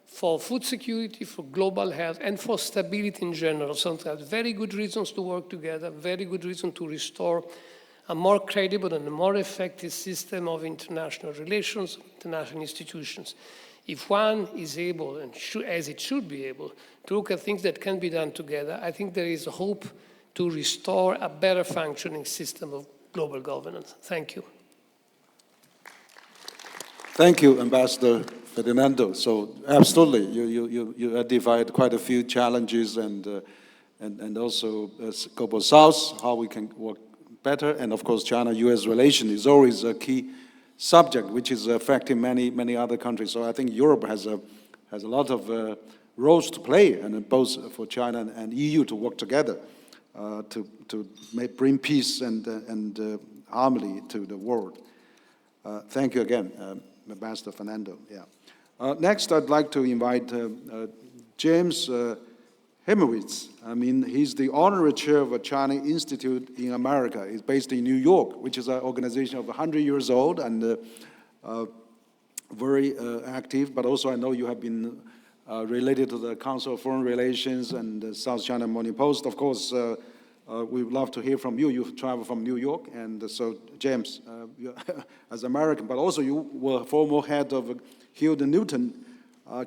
for food security, for global health, and for stability in general. Sometimes very good reasons to work together, very good reason to restore a more credible and a more effective system of international relations, international institutions. If one is able, and as it should be able, to look at things that can be done together, I think there is hope to restore a better functioning system of global governance. Thank you. Thank you, Ambassador Ferdinando. So absolutely, you identified quite a few challenges and also Global South, how we can work better, and of course China-US relation is always a key subject which is affecting many other countries. So I think Europe has a lot of roles to play, and both for China and EU to work together to bring peace and harmony to the world. Thank you again, Ambassador Fernando. Yeah. Next, I'd like to invite James Hemowitz. I mean, he's the honorary chair of a China Institute in America. He's based in New York, which is an organization of 100 years old and very active. But also, I know you have been related to the Council of Foreign Relations and the South China Morning Post. Of course, we would love to hear from you. You travel from New York, and so James, as American, but also you were former head of Hill & Newton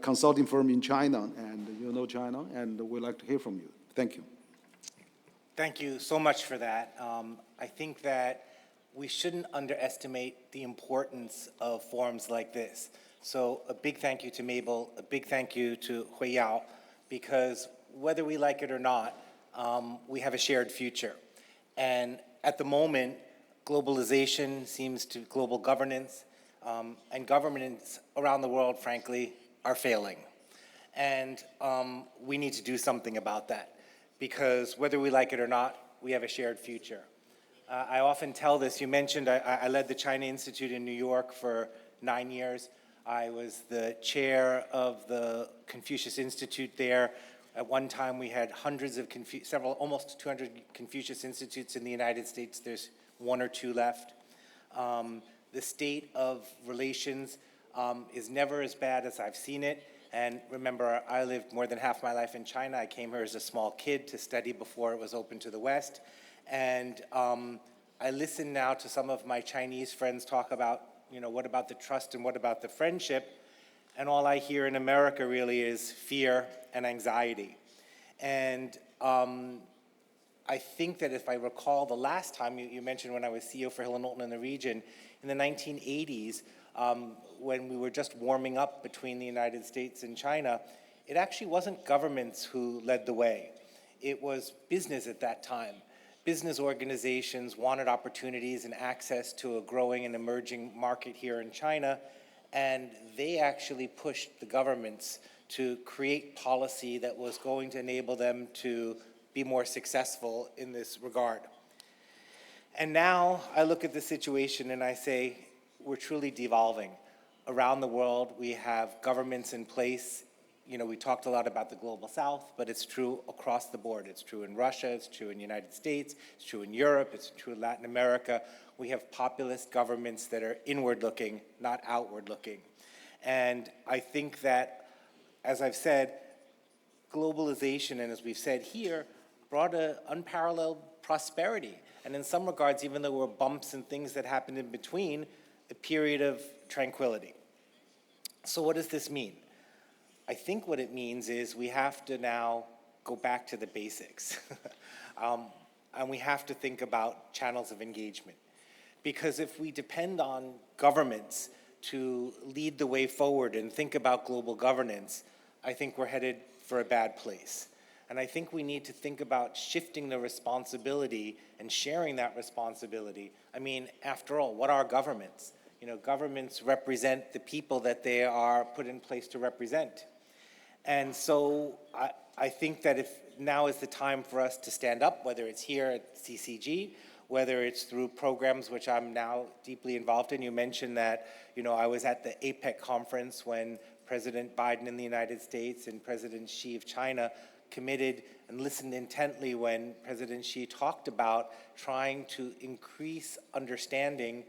consulting firm in China, and you know China, and we'd like to hear from you. Thank you. Thank you so much for that. I think that we shouldn't underestimate the importance of forums like this. So a big thank you to Mabel, a big thank you to Huiyao, because whether we like it or not, we have a shared future. And at the moment, globalization seems to global governance, and governments around the world, frankly, are failing. And we need to do something about that, because whether we like it or not, we have a shared future. I often tell this. You mentioned I led the China Institute in New York for 9 years. I was the chair of the Confucius Institute there. At one time, we had hundreds of, almost 200 Confucius Institutes in the United States. There's 1 or 2 left. The state of relations is never as bad as I've seen it. And remember, I lived more than half my life in China. I came here as a small kid to study before it was open to the West. And I listen now to some of my Chinese friends talk about, what about the trust and what about the friendship? And all I hear in America really is fear and anxiety. And I think that if I recall the last time you mentioned when I was CEO for Hill and Knowlton in the region, in the 1980s, when we were just warming up between the United States and China, it actually wasn't governments who led the way. It was business at that time. Business organizations wanted opportunities and access to a growing and emerging market here in China, and they actually pushed the governments to create policy that was going to enable them to be more successful in this regard. And now I look at the situation and I say, we're truly devolving. Around the world, we have governments in place. We talked a lot about the global south, but it's true across the board. It's true in Russia, it's true in the United States, it's true in Europe, it's true in Latin America. We have populist governments that are inward-looking, not outward-looking. And I think that, as I've said, globalization, and as we've said here, brought an unparalleled prosperity. And in some regards, even though there were bumps and things that happened in between, a period of tranquility. So what does this mean? I think what it means is we have to now go back to the basics. And we have to think about channels of engagement. Because if we depend on governments to lead the way forward and think about global governance, I think we're headed for a bad place. And I think we need to think about shifting the responsibility and sharing that responsibility. I mean, after all, what are governments? Governments represent the people that they are put in place to represent. And so I think that if now is the time for us to stand up, whether it's here at CCG, whether it's through programs which I'm now deeply involved in. You mentioned that, I was at the APEC conference when President Biden in the United States and President Xi of China committed and listened intently when President Xi talked about trying to increase understanding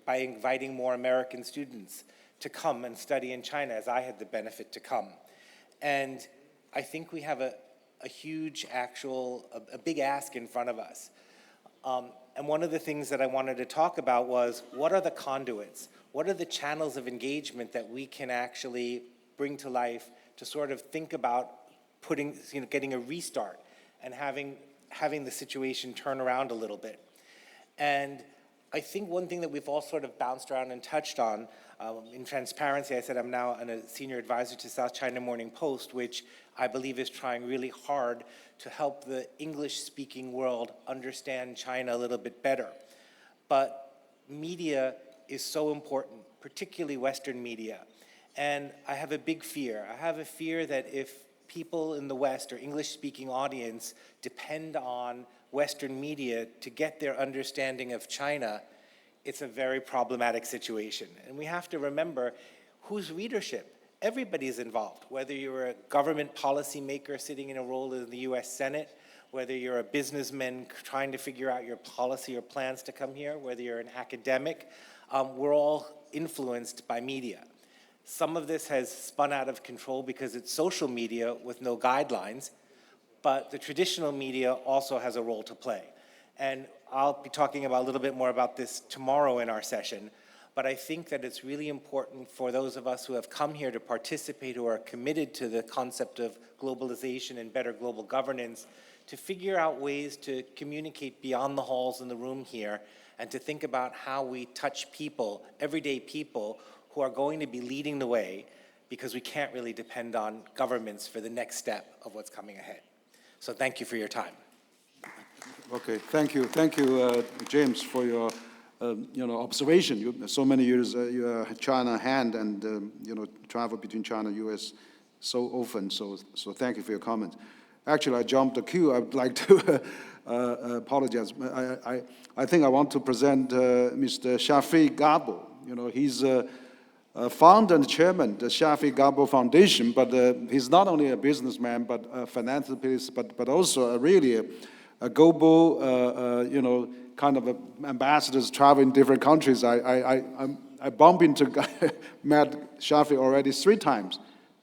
by inviting more American students to come and study in China, as I had the benefit to come. And I think we have a huge a big ask in front of us. And one of the things that I wanted to talk about was, what are the conduits? What are the channels of engagement that we can actually bring to life to sort of think about getting a restart and having the situation turn around a little bit? And I think one thing that we've all sort of bounced around and touched on, in transparency, I said I'm now a senior advisor to South China Morning Post, which I believe is trying really hard to help the English-speaking world understand China a little bit better. But media is so important, particularly Western media. And I have a big fear. I have a fear that if people in the West or English-speaking audience depend on Western media to get their understanding of China, it's a very problematic situation. And we have to remember whose readership. Everybody's involved, whether you're a government policymaker sitting in a role in the US Senate, whether you're a businessman trying to figure out your policy or plans to come here, whether you're an academic, we're all influenced by media. Some of this has spun out of control because it's social media with no guidelines, but the traditional media also has a role to play. And I'll be talking about a little bit more about this tomorrow in our session, but I think that it's really important for those of us who have come here to participate, who are committed to the concept of globalization and better global governance, to figure out ways to communicate beyond the halls in the room here and to think about how we touch people, everyday people, who are going to be leading the way, because we can't really depend on governments for the next step of what's coming ahead. So thank you for your time. Okay, thank you, James, for your observation. You, so many years you had China hand and travel between China and U.S. so often. So thank you for your comment. Actually, I jumped the queue. I would like to apologize. I think I want to present Mr. Shafi Gabo. He's founder and chairman of the Shafi Gabo Foundation, but he's not only a businessman, but a philanthropist, but also really a global, kind of ambassadors traveling different countries. I bumped into, met Shafi already 3 times.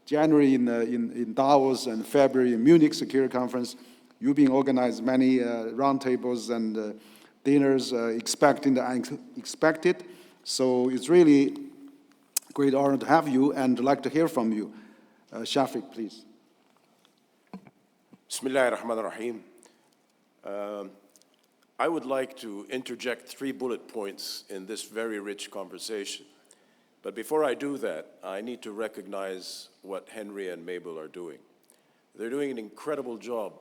January in Davos and February in Munich Security Conference. You've been organized many roundtables and dinners, expecting the unexpected. So it's really a great honor to have you and I'd like to hear from you. Shafiq, please. Bismillah ar-Rahman ar-Rahim. I would like to interject 3 bullet points in this very rich conversation. But before I do that, I need to recognize what Henry and Mabel are doing. They're doing an incredible job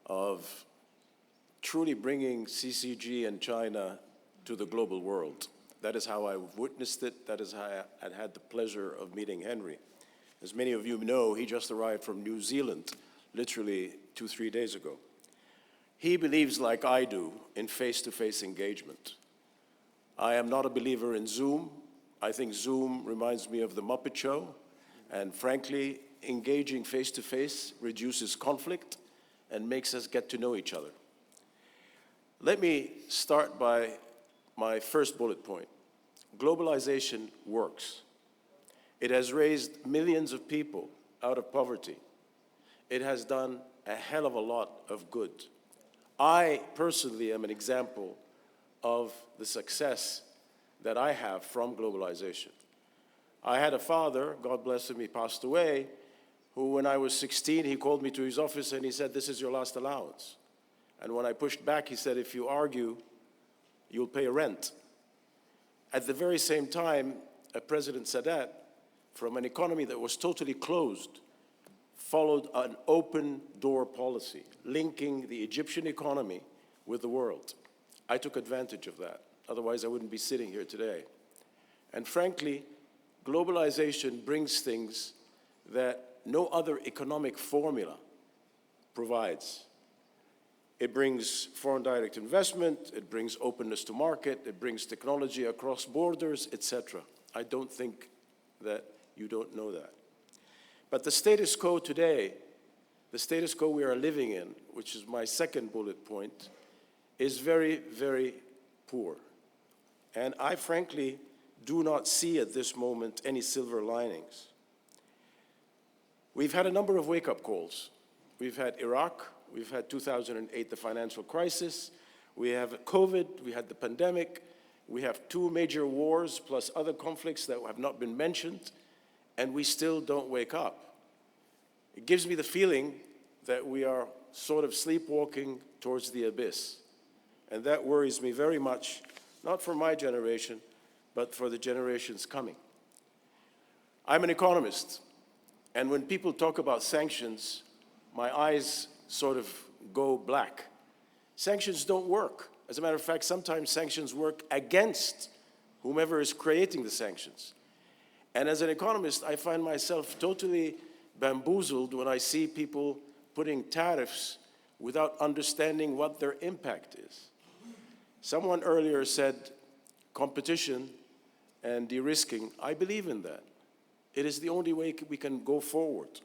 of truly bringing CCG and China to the global world. That is how I've witnessed it. That is how I had the pleasure of meeting Henry. As many of you know, he just arrived from New Zealand, literally 2-3 days ago. He believes, like I do, in face-to-face engagement. I am not a believer in Zoom. I think Zoom reminds me of the Muppet Show, and frankly, engaging face-to-face reduces conflict and makes us get to know each other. Let me start by my first bullet point. Globalization works. It has raised millions of people out of poverty. It has done a hell of a lot of good. I personally am an example of the success that I have from globalization. I had a father, God bless him, he passed away, who when I was 16, he called me to his office and he said, "This is your last allowance." And when I pushed back, he said, "If you argue, you'll pay rent." At the very same time, President Sadat, from an economy that was totally closed, followed an open door policy, linking the Egyptian economy with the world. I took advantage of that. Otherwise, I wouldn't be sitting here today. And frankly, globalization brings things that no other economic formula provides. It brings foreign direct investment, it brings openness to market, it brings technology across borders, etc. I don't think that you don't know that. But the status quo today, the status quo we are living in, which is my second bullet point, is very, very poor. And I frankly do not see at this moment any silver linings. We've had a number of wake-up calls. We've had Iraq, we've had 2008, the financial crisis, we have COVID, we had the pandemic, we have 2 major wars plus other conflicts that have not been mentioned, and we still don't wake up. It gives me the feeling that we are sort of sleepwalking towards the abyss. And that worries me very much, not for my generation, but for the generations coming. I'm an economist, and when people talk about sanctions, my eyes sort of go black. Sanctions don't work. As a matter of fact, sometimes sanctions work against whomever is creating the sanctions. And as an economist, I find myself totally bamboozled when I see people putting tariffs without understanding what their impact is. Someone earlier said competition and de-risking. I believe in that. It is the only way we can go forward.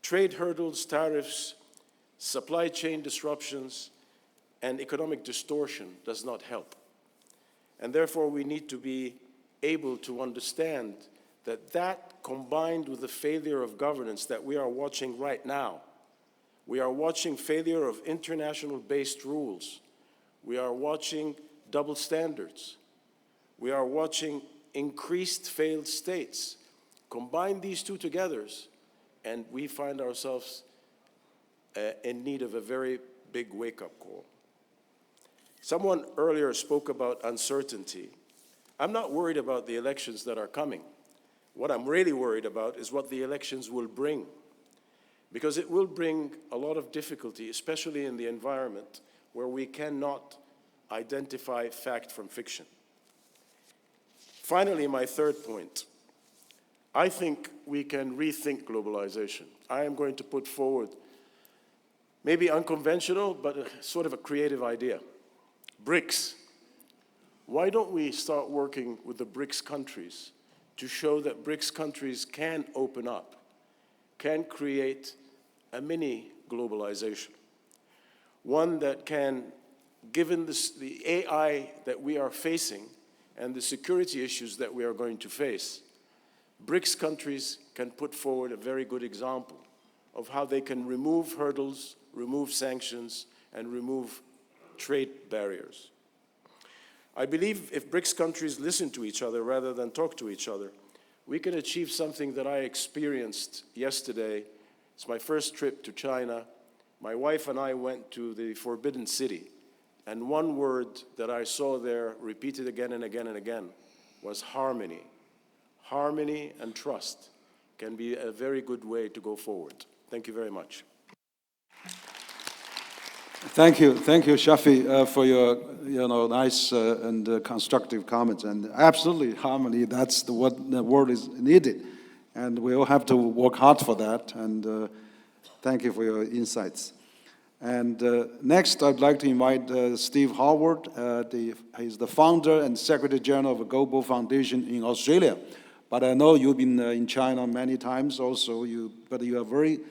Trade hurdles, tariffs, supply chain disruptions, and economic distortion does not help. And therefore, we need to be able to understand that combined with the failure of governance that we are watching right now, we are watching failure of international-based rules. We are watching double standards. We are watching increased failed states. Combine these 2 together, and we find ourselves in need of a very big wake-up call. Someone earlier spoke about uncertainty. I'm not worried about the elections that are coming. What I'm really worried about is what the elections will bring. because it will bring a lot of difficulty, especially in the environment where we cannot identify fact from fiction. Finally, my third point. I think we can rethink globalization. I am going to put forward maybe unconventional, but sort of a creative idea. BRICS. Why don't we start working with the BRICS countries to show that BRICS countries can open up, can create a mini globalization? One that can, given the AI that we are facing and the security issues that we are going to face, BRICS countries can put forward a very good example of how they can remove hurdles, remove sanctions, and remove trade barriers. I believe if BRICS countries listen to each other rather than talk to each other, we can achieve something that I experienced yesterday. It's my first trip to China. My wife and I went to the Forbidden City, and one word that I saw there repeated again and again and again was harmony. Harmony and trust can be a very good way to go forward. Thank you very much. Thank you, Shafi, for your nice and constructive comments. And absolutely, harmony, that's what the word is needed. And we all have to work hard for that. And thank you for your insights. And next, I'd like to invite Steve Howard. He's the founder and Secretary General of a Global Foundation in Australia. But I know you've been in China many times also, but you are a very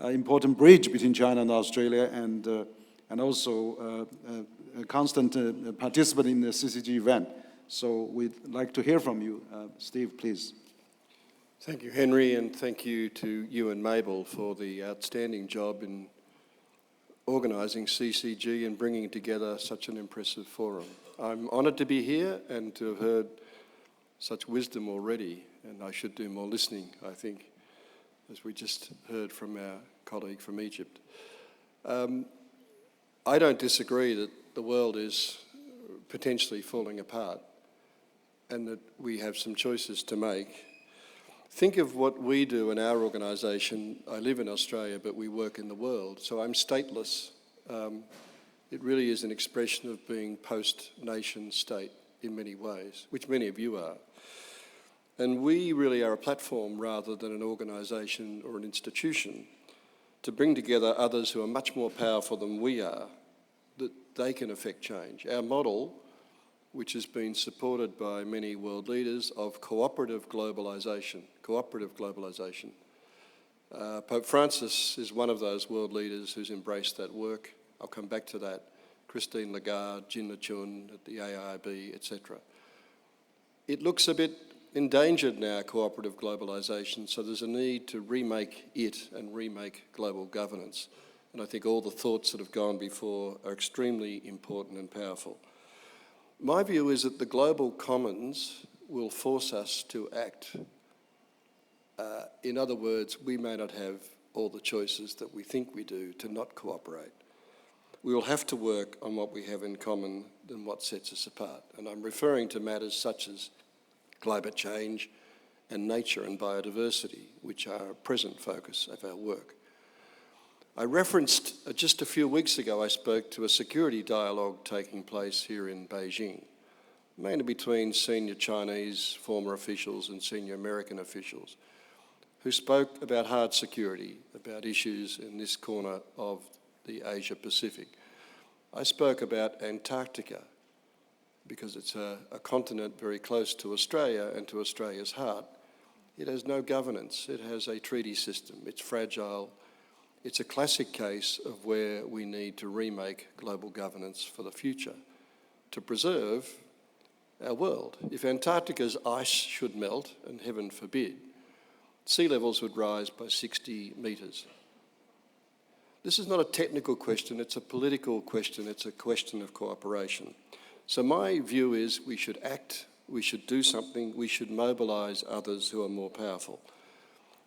important bridge between China and Australia, and also a constant participant in the CCG event. So we'd like to hear from you. Steve, please. Thank you, Henry, and thank you to you and Mabel for the outstanding job in organising CCG and bringing together such an impressive forum. I'm honoured to be here and to have heard such wisdom already, and I should do more listening, I think, as we just heard from our colleague from Egypt. I don't disagree that the world is potentially falling apart and that we have some choices to make. Think of what we do in our organisation. I live in Australia, but we work in the world, so I'm stateless. It really is an expression of being post-nation state in many ways, which many of you are. And we really are a platform rather than an organisation or an institution to bring together others who are much more powerful than we are, that they can affect change. Our model, which has been supported by many world leaders, of cooperative globalisation. Pope Francis is one of those world leaders who's embraced that work. I'll come back to that. Christine Lagarde, Jin LeChun at the AIIB, etc. It looks a bit endangered now, cooperative globalisation, so there's a need to remake it and remake global governance. And I think all the thoughts that have gone before are extremely important and powerful. My view is that the global commons will force us to act. In other words, we may not have all the choices that we think we do to not cooperate. We will have to work on what we have in common than what sets us apart. And I'm referring to matters such as climate change and nature and biodiversity, which are a present focus of our work. I referenced, just a few weeks ago, I spoke to a security dialogue taking place here in Beijing, mainly between senior Chinese former officials and senior American officials, who spoke about hard security, about issues in this corner of the Asia Pacific. I spoke about Antarctica, because it's a continent very close to Australia and to Australia's heart. It has no governance. It has a treaty system. It's fragile. It's a classic case of where we need to remake global governance for the future to preserve our world. If Antarctica's ice should melt, and heaven forbid, sea levels would rise by 60 metres. This is not a technical question, it's a political question, it's a question of cooperation. So my view is we should act, we should do something, we should mobilise others who are more powerful.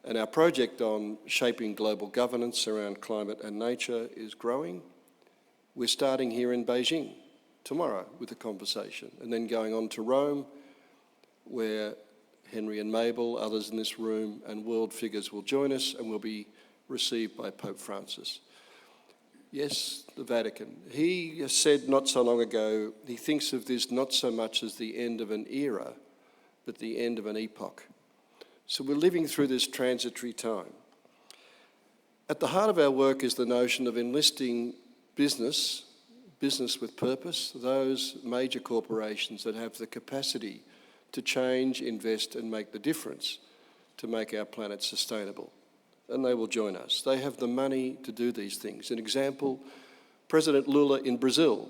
And our project on shaping global governance around climate and nature is growing. We're starting here in Beijing tomorrow with a conversation, and then going on to Rome, where Henry and Mabel, others in this room, and world figures will join us, and we'll be received by Pope Francis. Yes, the Vatican. He said not so long ago, he thinks of this not so much as the end of an era, but the end of an epoch. So we're living through this transitory time. At the heart of our work is the notion of enlisting business with purpose, those major corporations that have the capacity to change, invest and make the difference to make our planet sustainable. And they will join us. They have the money to do these things. An example, President Lula in Brazil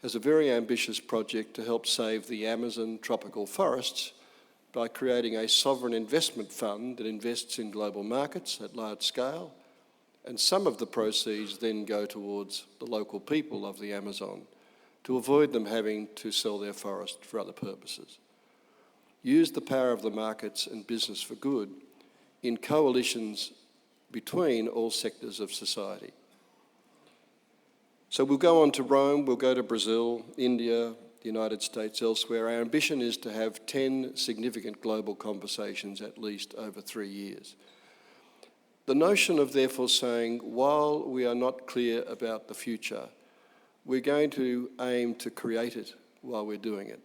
has a very ambitious project to help save the Amazon tropical forests by creating a sovereign investment fund that invests in global markets at large scale, and some of the proceeds then go towards the local people of the Amazon to avoid them having to sell their forest for other purposes. Use the power of the markets and business for good in coalitions between all sectors of society. So we'll go on to Rome, we'll go to Brazil, India, the United States, elsewhere. Our ambition is to have 10 significant global conversations at least over 3 years. The notion of therefore saying, while we are not clear about the future, we're going to aim to create it while we're doing it.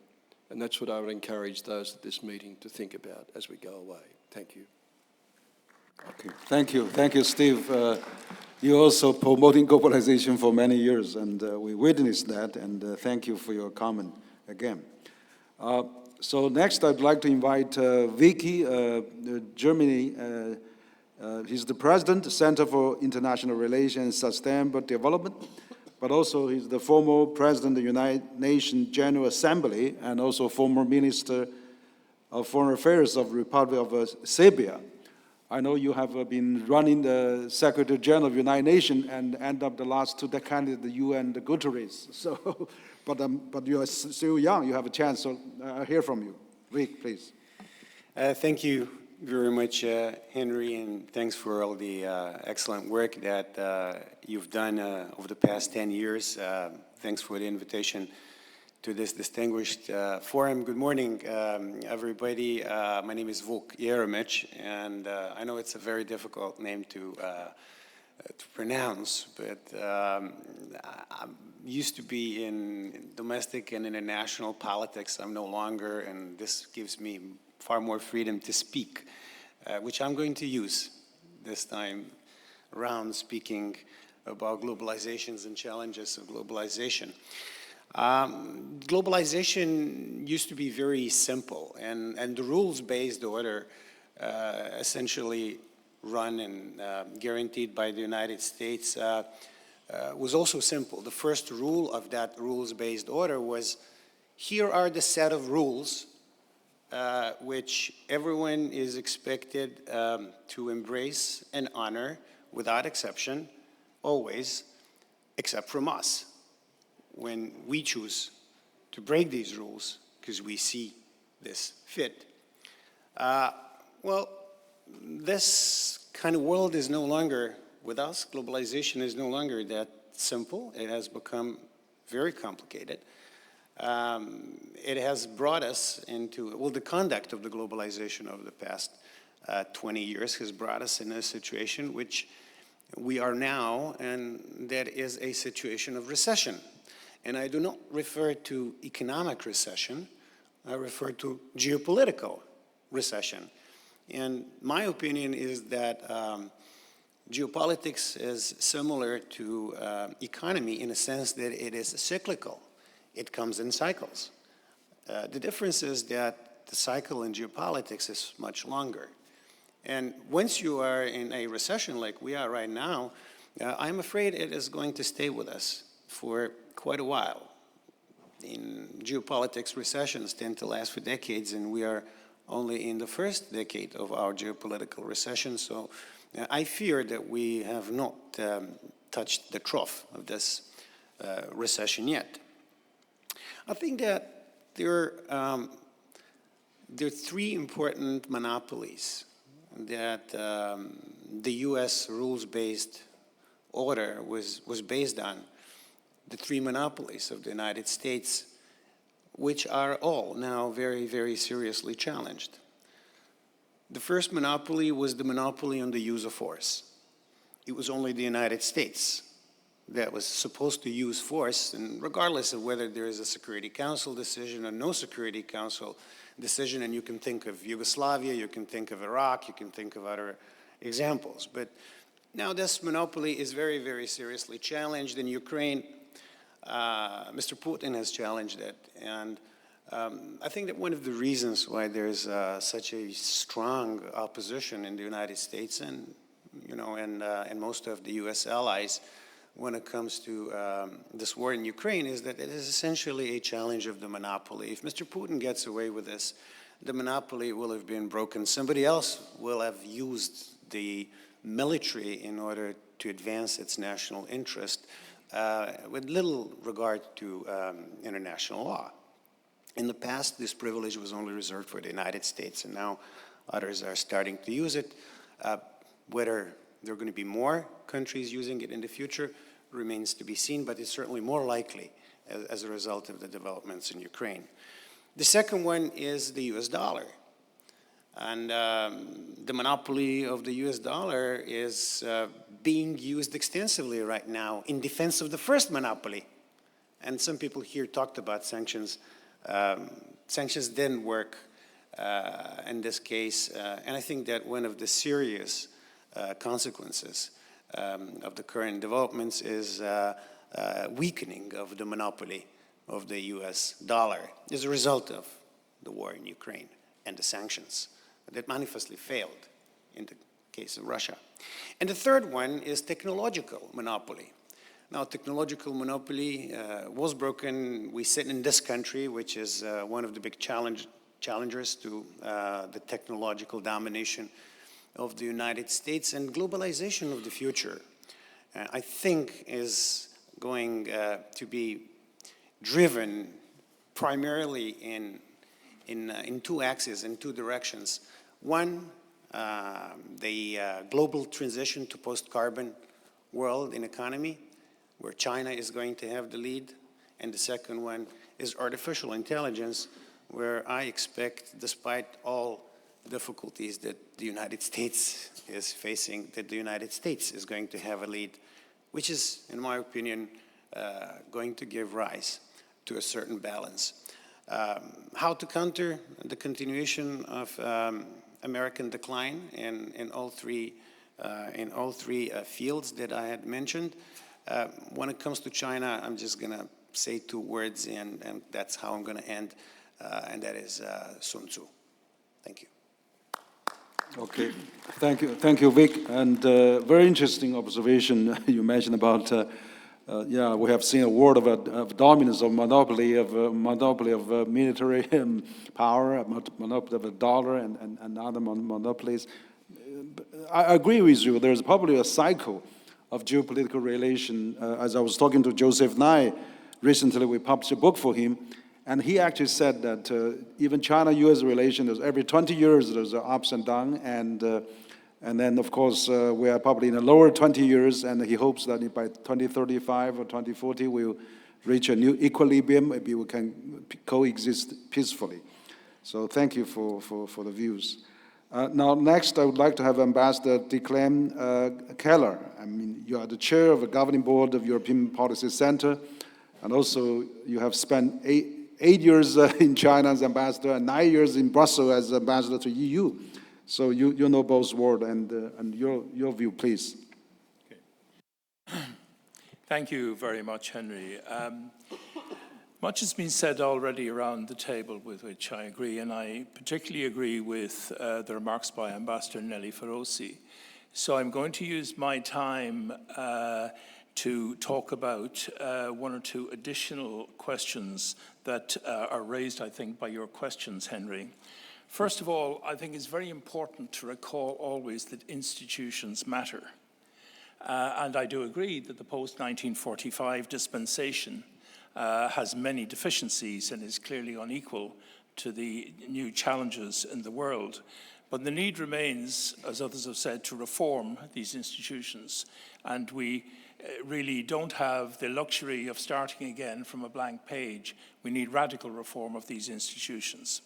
And that's what I would encourage those at this meeting to think about as we go away. Thank you. Okay. Thank you, Steve. You're also promoting globalization for many years, and we witnessed that, and thank you for your comment again. So next, I'd like to invite Vicky, Germany. He's the president, Center for International Relations and Sustainable Development, but also he's the former president of the United Nations General Assembly and also former Minister of Foreign Affairs of the Republic of Serbia. I know you have been running the Secretary General of the United Nations and end up the last 2 decades at the UN, the Guterres. So, but you are still young. You have a chance. So I'll hear from you. Vic, please. Thank you very much, Henry, and thanks for all the excellent work that you've done over the past 10 years. Thanks for the invitation to this distinguished forum. Good morning, everybody. My name is Vuk Jeremic, and I know it's a very difficult name to pronounce, but I used to be in domestic and international politics. I'm no longer, and this gives me far more freedom to speak, which I'm going to use this time around, speaking about globalizations and challenges of globalization. Globalization used to be very simple, and the rules-based order essentially run and guaranteed by the United States was also simple. The first rule of that rules-based order was, here are the set of rules which everyone is expected to embrace and honor without exception, always, except from us, when we choose to break these rules because we see this fit. Well, this kind of world is no longer with us. Globalization is no longer that simple. It has become very complicated. It has brought us into, well, the conduct of the globalization over the past 20 years has brought us in a situation which we are now, and that is a situation of recession. And I do not refer to economic recession, I refer to geopolitical recession. And my opinion is that geopolitics is similar to economy in a sense that it is cyclical. It comes in cycles. The difference is that the cycle in geopolitics is much longer. And once you are in a recession like we are right now, I'm afraid it is going to stay with us for quite a while. In geopolitics, recessions tend to last for decades, and we are only in the first decade of our geopolitical recession. So I fear that we have not touched the trough of this recession yet. I think that there are 3 important monopolies that the U.S. rules-based order was based on. The 3 monopolies of the United States, which are all now very, very seriously challenged. The first monopoly was the monopoly on the use of force. it was only the United States that was supposed to use force, and regardless of whether there is a Security Council decision or no Security Council decision, and you can think of Yugoslavia, you can think of Iraq, you can think of other examples. But now this monopoly is very, very seriously challenged. In Ukraine, Mr. Putin has challenged it, and I think that one of the reasons why there's such a strong opposition in the United States and, and most of the U.S. allies when it comes to this war in Ukraine is that it is essentially a challenge of the monopoly. If Mr. Putin gets away with this, the monopoly will have been broken. Somebody else will have used the military in order to advance its national interest with little regard to international law. In the past, this privilege was only reserved for the United States, and now others are starting to use it. Whether there are going to be more countries using it in the future remains to be seen, but it's certainly more likely as a result of the developments in Ukraine. The second one is the US dollar. And the monopoly of the US dollar is being used extensively right now in defense of the first monopoly. And some people here talked about sanctions. Sanctions didn't work in this case, and I think that one of the serious consequences of the current developments is weakening of the monopoly of the US dollar as a result of the war in Ukraine and the sanctions that manifestly failed in the case of Russia. And the third one is technological monopoly. Now, technological monopoly was broken. We sit in this country, which is one of the big challengers to the technological domination of the United States, and globalization of the future, I think, is going to be driven primarily in two axes, in two directions. One, the global transition to post-carbon world in economy, where China is going to have the lead. And the second one is artificial intelligence, where I expect, despite all difficulties that the United States is facing, that the United States is going to have a lead, which is, in my opinion, going to give rise to a certain balance. How to counter the continuation of American decline in all three fields that I had mentioned. When it comes to China, I'm just going to say two words, and that's how I'm going to end, and that is Sun Tzu. Thank you. Okay, thank you, Vic. And very interesting observation you mentioned about, we have seen a world of dominance, of monopoly of military power, monopoly of a dollar, and other monopolies. I agree with you. There's probably a cycle of geopolitical relation. As I was talking to Joseph Nye recently, we published a book for him, and he actually said that even China-U.S. relations, every 20 years there's ups and downs, and then of course we are probably in the lower 20 years, and he hopes that by 2035 or 2040 we'll reach a new equilibrium, maybe we can coexist peacefully. So thank you for the views. Now, next, I would like to have Ambassador Declan Keller. I mean, you are the chair of the governing board of European Policy Center, and also you have spent eight years in China as ambassador and 9 years in Brussels as ambassador to EU. So you know both worlds, and your view, please. Okay. Thank you very much, Henry. Much has been said already around the table with which I agree, and I particularly agree with the remarks by Ambassador Nelli Feroci. So I'm going to use my time to talk about one or two additional questions that are raised, I think, by your questions, Henry. First of all, I think it's very important to recall always that institutions matter. And I do agree that the post-1945 dispensation has many deficiencies and is clearly unequal to the new challenges in the world. But the need remains, as others have said, to reform these institutions. And we really don't have the luxury of starting again from a blank page. We need radical reform of these institutions.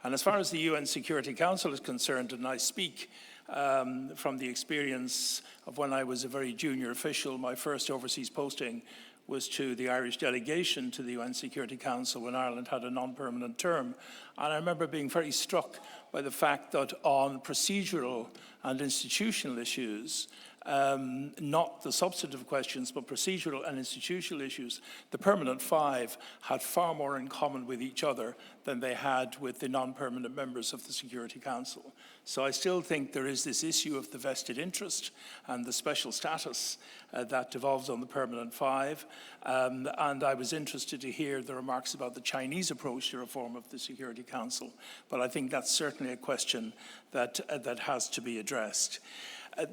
And as far as the UN Security Council is concerned, and I speak from the experience of when I was a very junior official. My first overseas posting was to the Irish delegation to the UN Security Council when Ireland had a non-permanent term. And I remember being very struck by the fact that on procedural and institutional issues, not the substantive questions, but procedural and institutional issues, the permanent five had far more in common with each other than they had with the non-permanent members of the Security Council. So I still think there is this issue of the vested interest and the special status that devolves on the permanent five. And I was interested to hear the remarks about the Chinese approach to reform of the Security Council. But I think that's certainly a question that has to be addressed.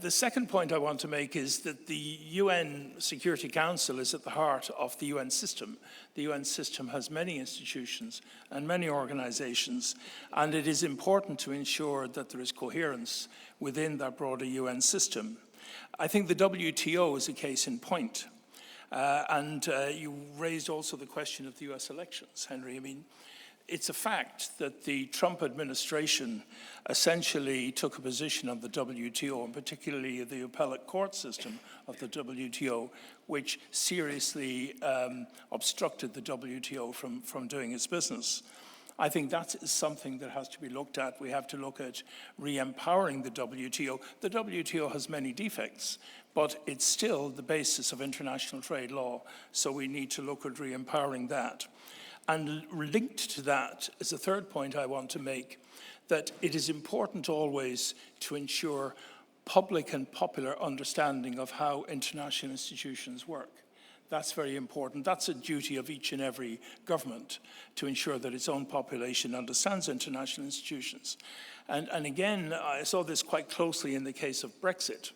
The second point I want to make is that the UN Security Council is at the heart of the UN system. The UN system has many institutions and many organizations, and it is important to ensure that there is coherence within that broader UN system. I think the WTO is a case in point. You raised also the question of the US elections, Henry. I mean, it's a fact that the Trump administration essentially took a position on the WTO, and particularly the appellate court system of the WTO, which seriously obstructed the WTO from doing its business. I think that is something that has to be looked at. We have to look at re-empowering the WTO. The WTO has many defects, but it's still the basis of international trade law, so we need to look at re-empowering that. And linked to that is a third point I want to make, that it is important always to ensure public and popular understanding of how international institutions work. That's very important. That's a duty of each and every government to ensure that its own population understands international institutions. And again, I saw this quite closely in the case of Brexit,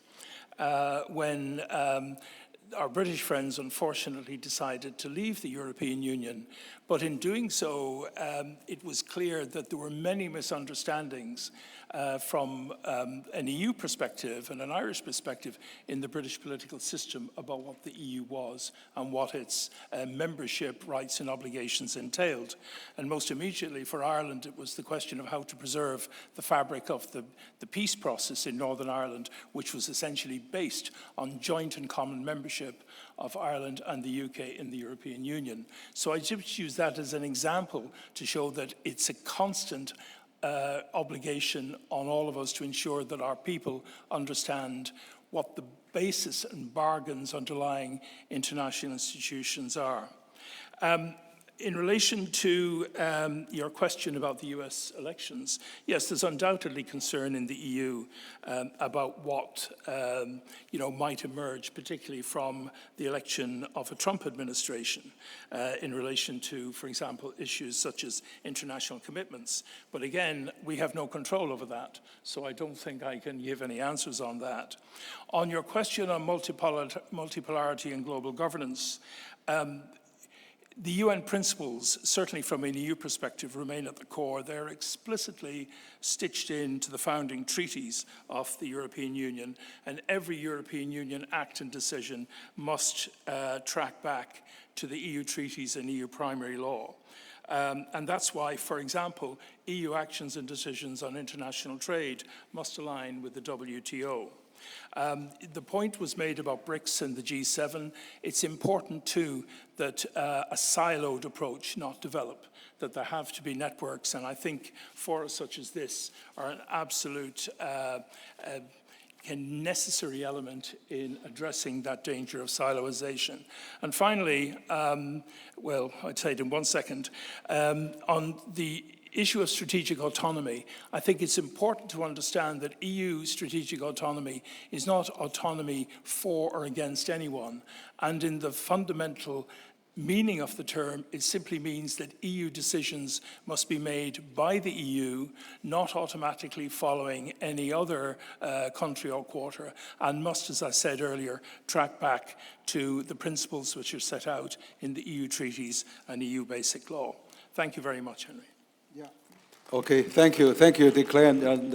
when our British friends unfortunately decided to leave the European Union. But in doing so, it was clear that there were many misunderstandings from an EU perspective and an Irish perspective in the British political system about what the EU was and what its membership rights and obligations entailed. And most immediately for Ireland, it was the question of how to preserve the fabric of the peace process in Northern Ireland, which was essentially based on joint and common membership of Ireland and the UK in the European Union. So I just use that as an example to show that it's a constant obligation on all of us to ensure that our people understand what the basis and bargains underlying international institutions are. In relation to your question about the US elections, yes, there's undoubtedly concern in the EU about what might emerge, particularly from the election of a Trump administration in relation to, for example, issues such as international commitments. But again, we have no control over that, so I don't think I can give any answers on that. On your question on multipolarity and global governance, the UN principles, certainly from an EU perspective, remain at the core. They're explicitly stitched into the founding treaties of the European Union, and every European Union act and decision must track back to the EU treaties and EU primary law. And that's why, for example, EU actions and decisions on international trade must align with the WTO. The point was made about BRICS and the G7. It's important, too, that a siloed approach not develop, that there have to be networks, and I think forums such as this are an absolute necessary element in addressing that danger of siloization. And finally, well, I'd say it in 1 second, on the issue of strategic autonomy, I think it's important to understand that EU strategic autonomy is not autonomy for or against anyone. And in the fundamental meaning of the term, it simply means that EU decisions must be made by the EU, not automatically following any other country or quarter, and must, as I said earlier, track back to the principles which are set out in the EU treaties and EU basic law. Thank you very much, Henry. Yeah. Okay, thank you, Declan. And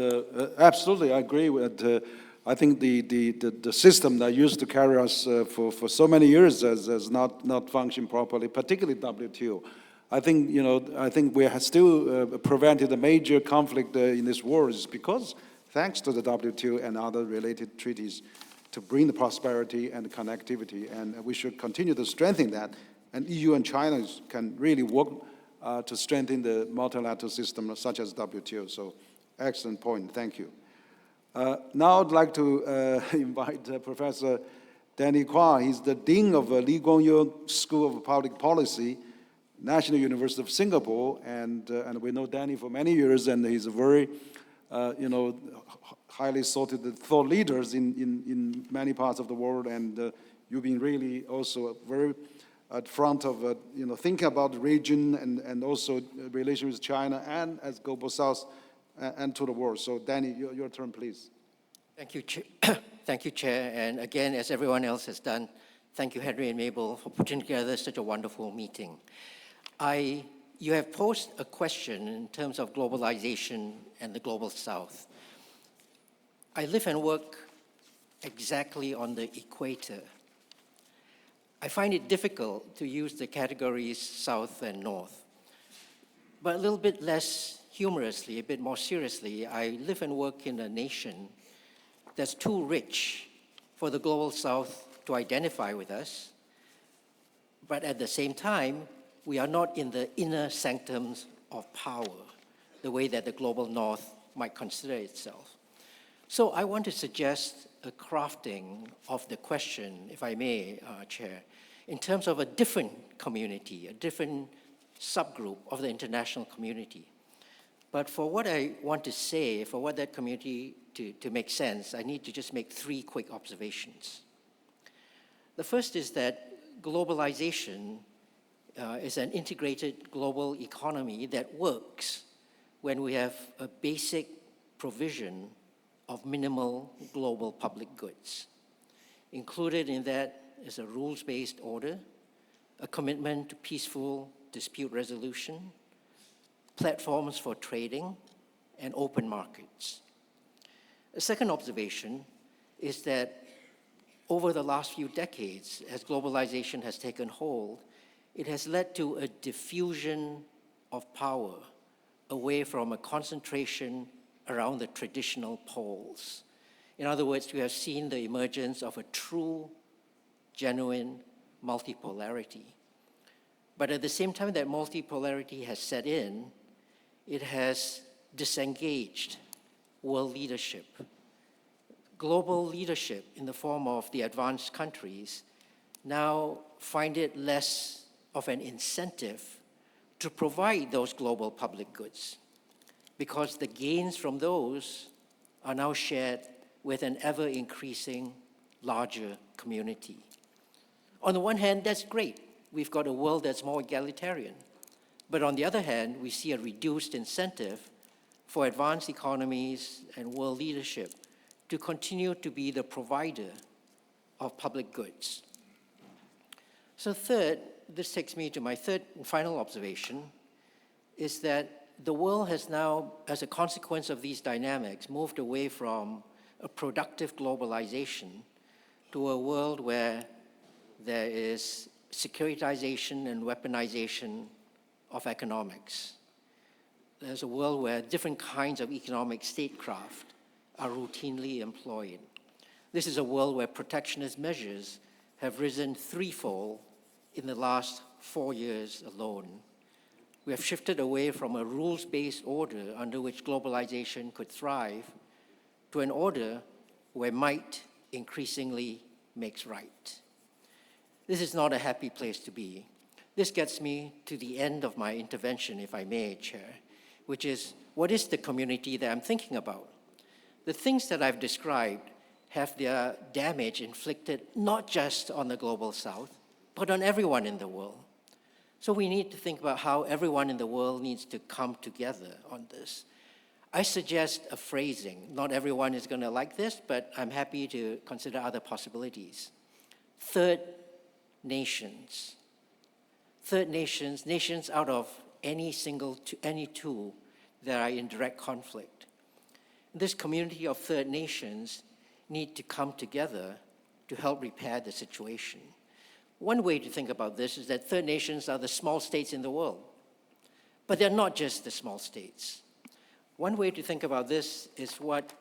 absolutely, I agree with. I think the system that used to carry us for so many years has not functioned properly, particularly WTO. I think we have still prevented a major conflict in this war is because thanks to the WTO and other related treaties, to bring the prosperity and connectivity. And we should continue to strengthen that. And EU and China can really work to strengthen the multilateral system such as WTO. So excellent point. Thank you. Now I'd like to invite Professor Danny Quah. He's the Dean of Lee Kuan Yew School of Public Policy, National University of Singapore, and we know Danny for many years, and he's a very, highly sorted thought leaders in many parts of the world, and you've been really also very at front of, thinking about the region and also relations with China and as Global South and to the world. So Danny, your turn, please. Thank you, thank you, Chair. And again, as everyone else has done, thank you, Henry and Mabel, for putting together such a wonderful meeting. You have posed a question in terms of globalization and the Global South. I live and work exactly on the equator. I find it difficult to use the categories South and North. But a little bit less humorously, a bit more seriously, I live and work in a nation that's too rich for the Global South to identify with us, but at the same time, we are not in the inner sanctums of power, the way that the Global North might consider itself. So I want to suggest a crafting of the question, if I may, Chair, in terms of a different community, a different subgroup of the international community. But for what I want to say, for what that community to make sense, I need to just make three quick observations. The first is that globalization is an integrated global economy that works when we have a basic provision of minimal global public goods. Included in that is a rules-based order, a commitment to peaceful dispute resolution, platforms for trading, and open markets. A second observation is that over the last few decades, as globalization has taken hold, it has led to a diffusion of power away from a concentration around the traditional poles. In other words, we have seen the emergence of a true, genuine multipolarity. But at the same time that multipolarity has set in, it has disengaged world leadership. Global leadership in the form of the advanced countries now find it less of an incentive to provide those global public goods, because the gains from those are now shared with an ever-increasing larger community. On the one hand, that's great. We've got a world that's more egalitarian. But on the other hand, we see a reduced incentive for advanced economies and world leadership to continue to be the provider of public goods. So third, this takes me to my third and final observation, is that the world has now, as a consequence of these dynamics, moved away from a productive globalization to a world where there is securitization and weaponization of economics. There's a world where different kinds of economic statecraft are routinely employed. This is a world where protectionist measures have risen threefold in the last 4 years alone. We have shifted away from a rules-based order under which globalization could thrive to an order where might increasingly makes right. This is not a happy place to be. This gets me to the end of my intervention, if I may, Chair, which is, what is the community that I'm thinking about? The things that I've described have their damage inflicted not just on the Global South, but on everyone in the world. So we need to think about how everyone in the world needs to come together on this. I suggest a phrasing. Not everyone is going to like this, but I'm happy to consider other possibilities. Third nations. Third nations, nations out of any two that are in direct conflict. This community of third nations need to come together to help repair the situation. One way to think about this is that third nations are the small states in the world, but they're not just the small states. One way to think about this is what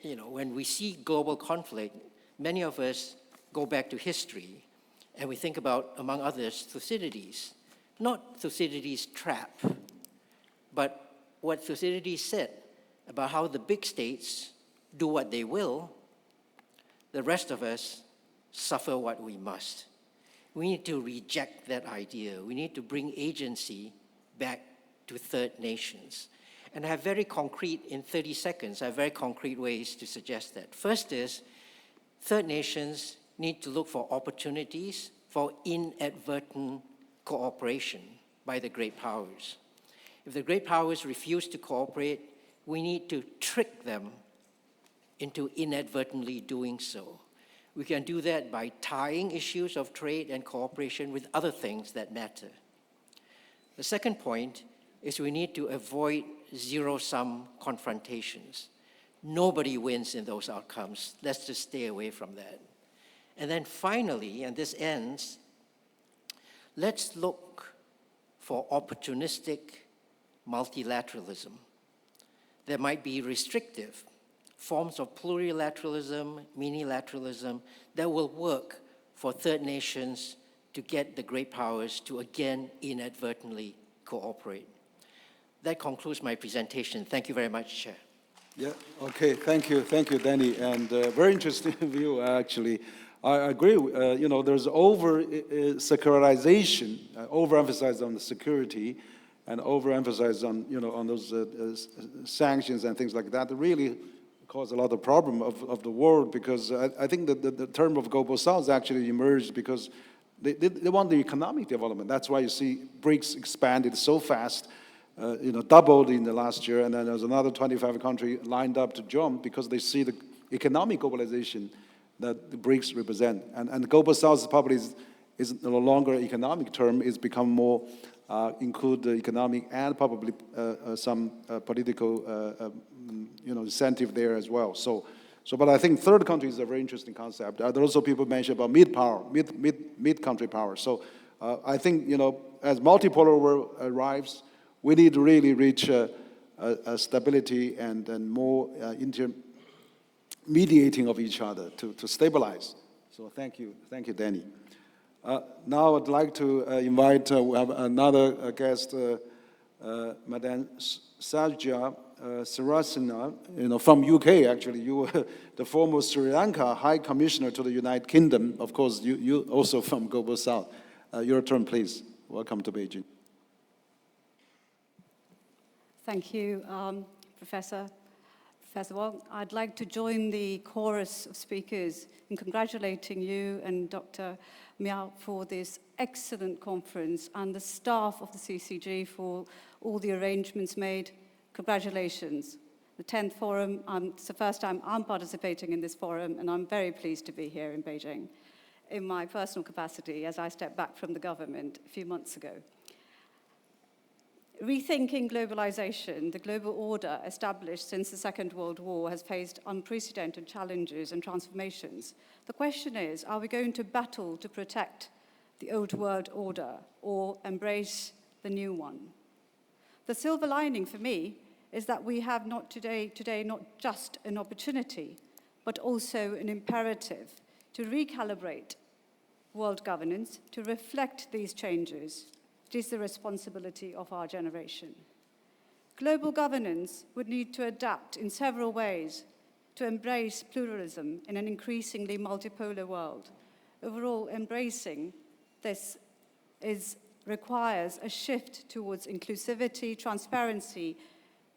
when we see global conflict, many of us go back to history and we think about, among others, Thucydides. Not Thucydides' trap, but what Thucydides said about how the big states do what they will, the rest of us suffer what we must. We need to reject that idea. We need to bring agency back to third nations. And I have very concrete, in 30 seconds, I have very concrete ways to suggest that. First is, third nations need to look for opportunities for inadvertent cooperation by the great powers. If the great powers refuse to cooperate, we need to trick them into inadvertently doing so. We can do that by tying issues of trade and cooperation with other things that matter. The second point is we need to avoid zero-sum confrontations. Nobody wins in those outcomes. Let's just stay away from that. And then finally, and this ends, let's look for opportunistic multilateralism. There might be restrictive forms of plurilateralism, minilateralism that will work for third nations to get the great powers to again inadvertently cooperate. That concludes my presentation. Thank you very much, Chair. Yeah, okay, thank you, Danny, and very interesting view, actually. I agree, there's over-secularization, overemphasize on the security, and overemphasize on, on those sanctions and things like that. It really cause a lot of problem of the world, because I think that the term of Global South actually emerged because they want the economic development. That's why you see BRICS expanded so fast, doubled in the last year, and then there's another 25 countries lined up to join because they see the economic globalization that the BRICS represent. And Global South probably is no longer an economic term, it's become more include the economic and probably some political incentive there as well. But I think third country is a very interesting concept. There are also people mentioned about mid-country power. So I think, as multipolar world arrives, we need to really reach a stability and more intermediating of each other to stabilize. So thank you, Danny. Now I'd like to invite, we have another guest, Madame Sajja Sarasina, from UK, actually. You were the former Sri Lanka High Commissioner to the United Kingdom. Of course, you also from Global South. Your turn, please. Welcome to Beijing. Thank you, Professor Wang. I'd like to join the chorus of speakers in congratulating you and Dr. Miao for this excellent conference and the staff of the CCG for all the arrangements made. Congratulations. The 10th forum, it's the first time I'm participating in this forum, and I'm very pleased to be here in Beijing in my personal capacity as I stepped back from the government a few months ago. Rethinking globalization, the global order established since the Second World War has faced unprecedented challenges and transformations. The question is, are we going to battle to protect the old world order or embrace the new one? The silver lining for me is that we have today not just an opportunity, but also an imperative to recalibrate world governance to reflect these changes. It is the responsibility of our generation. Global governance would need to adapt in several ways to embrace pluralism in an increasingly multipolar world. Overall, embracing this requires a shift towards inclusivity, transparency,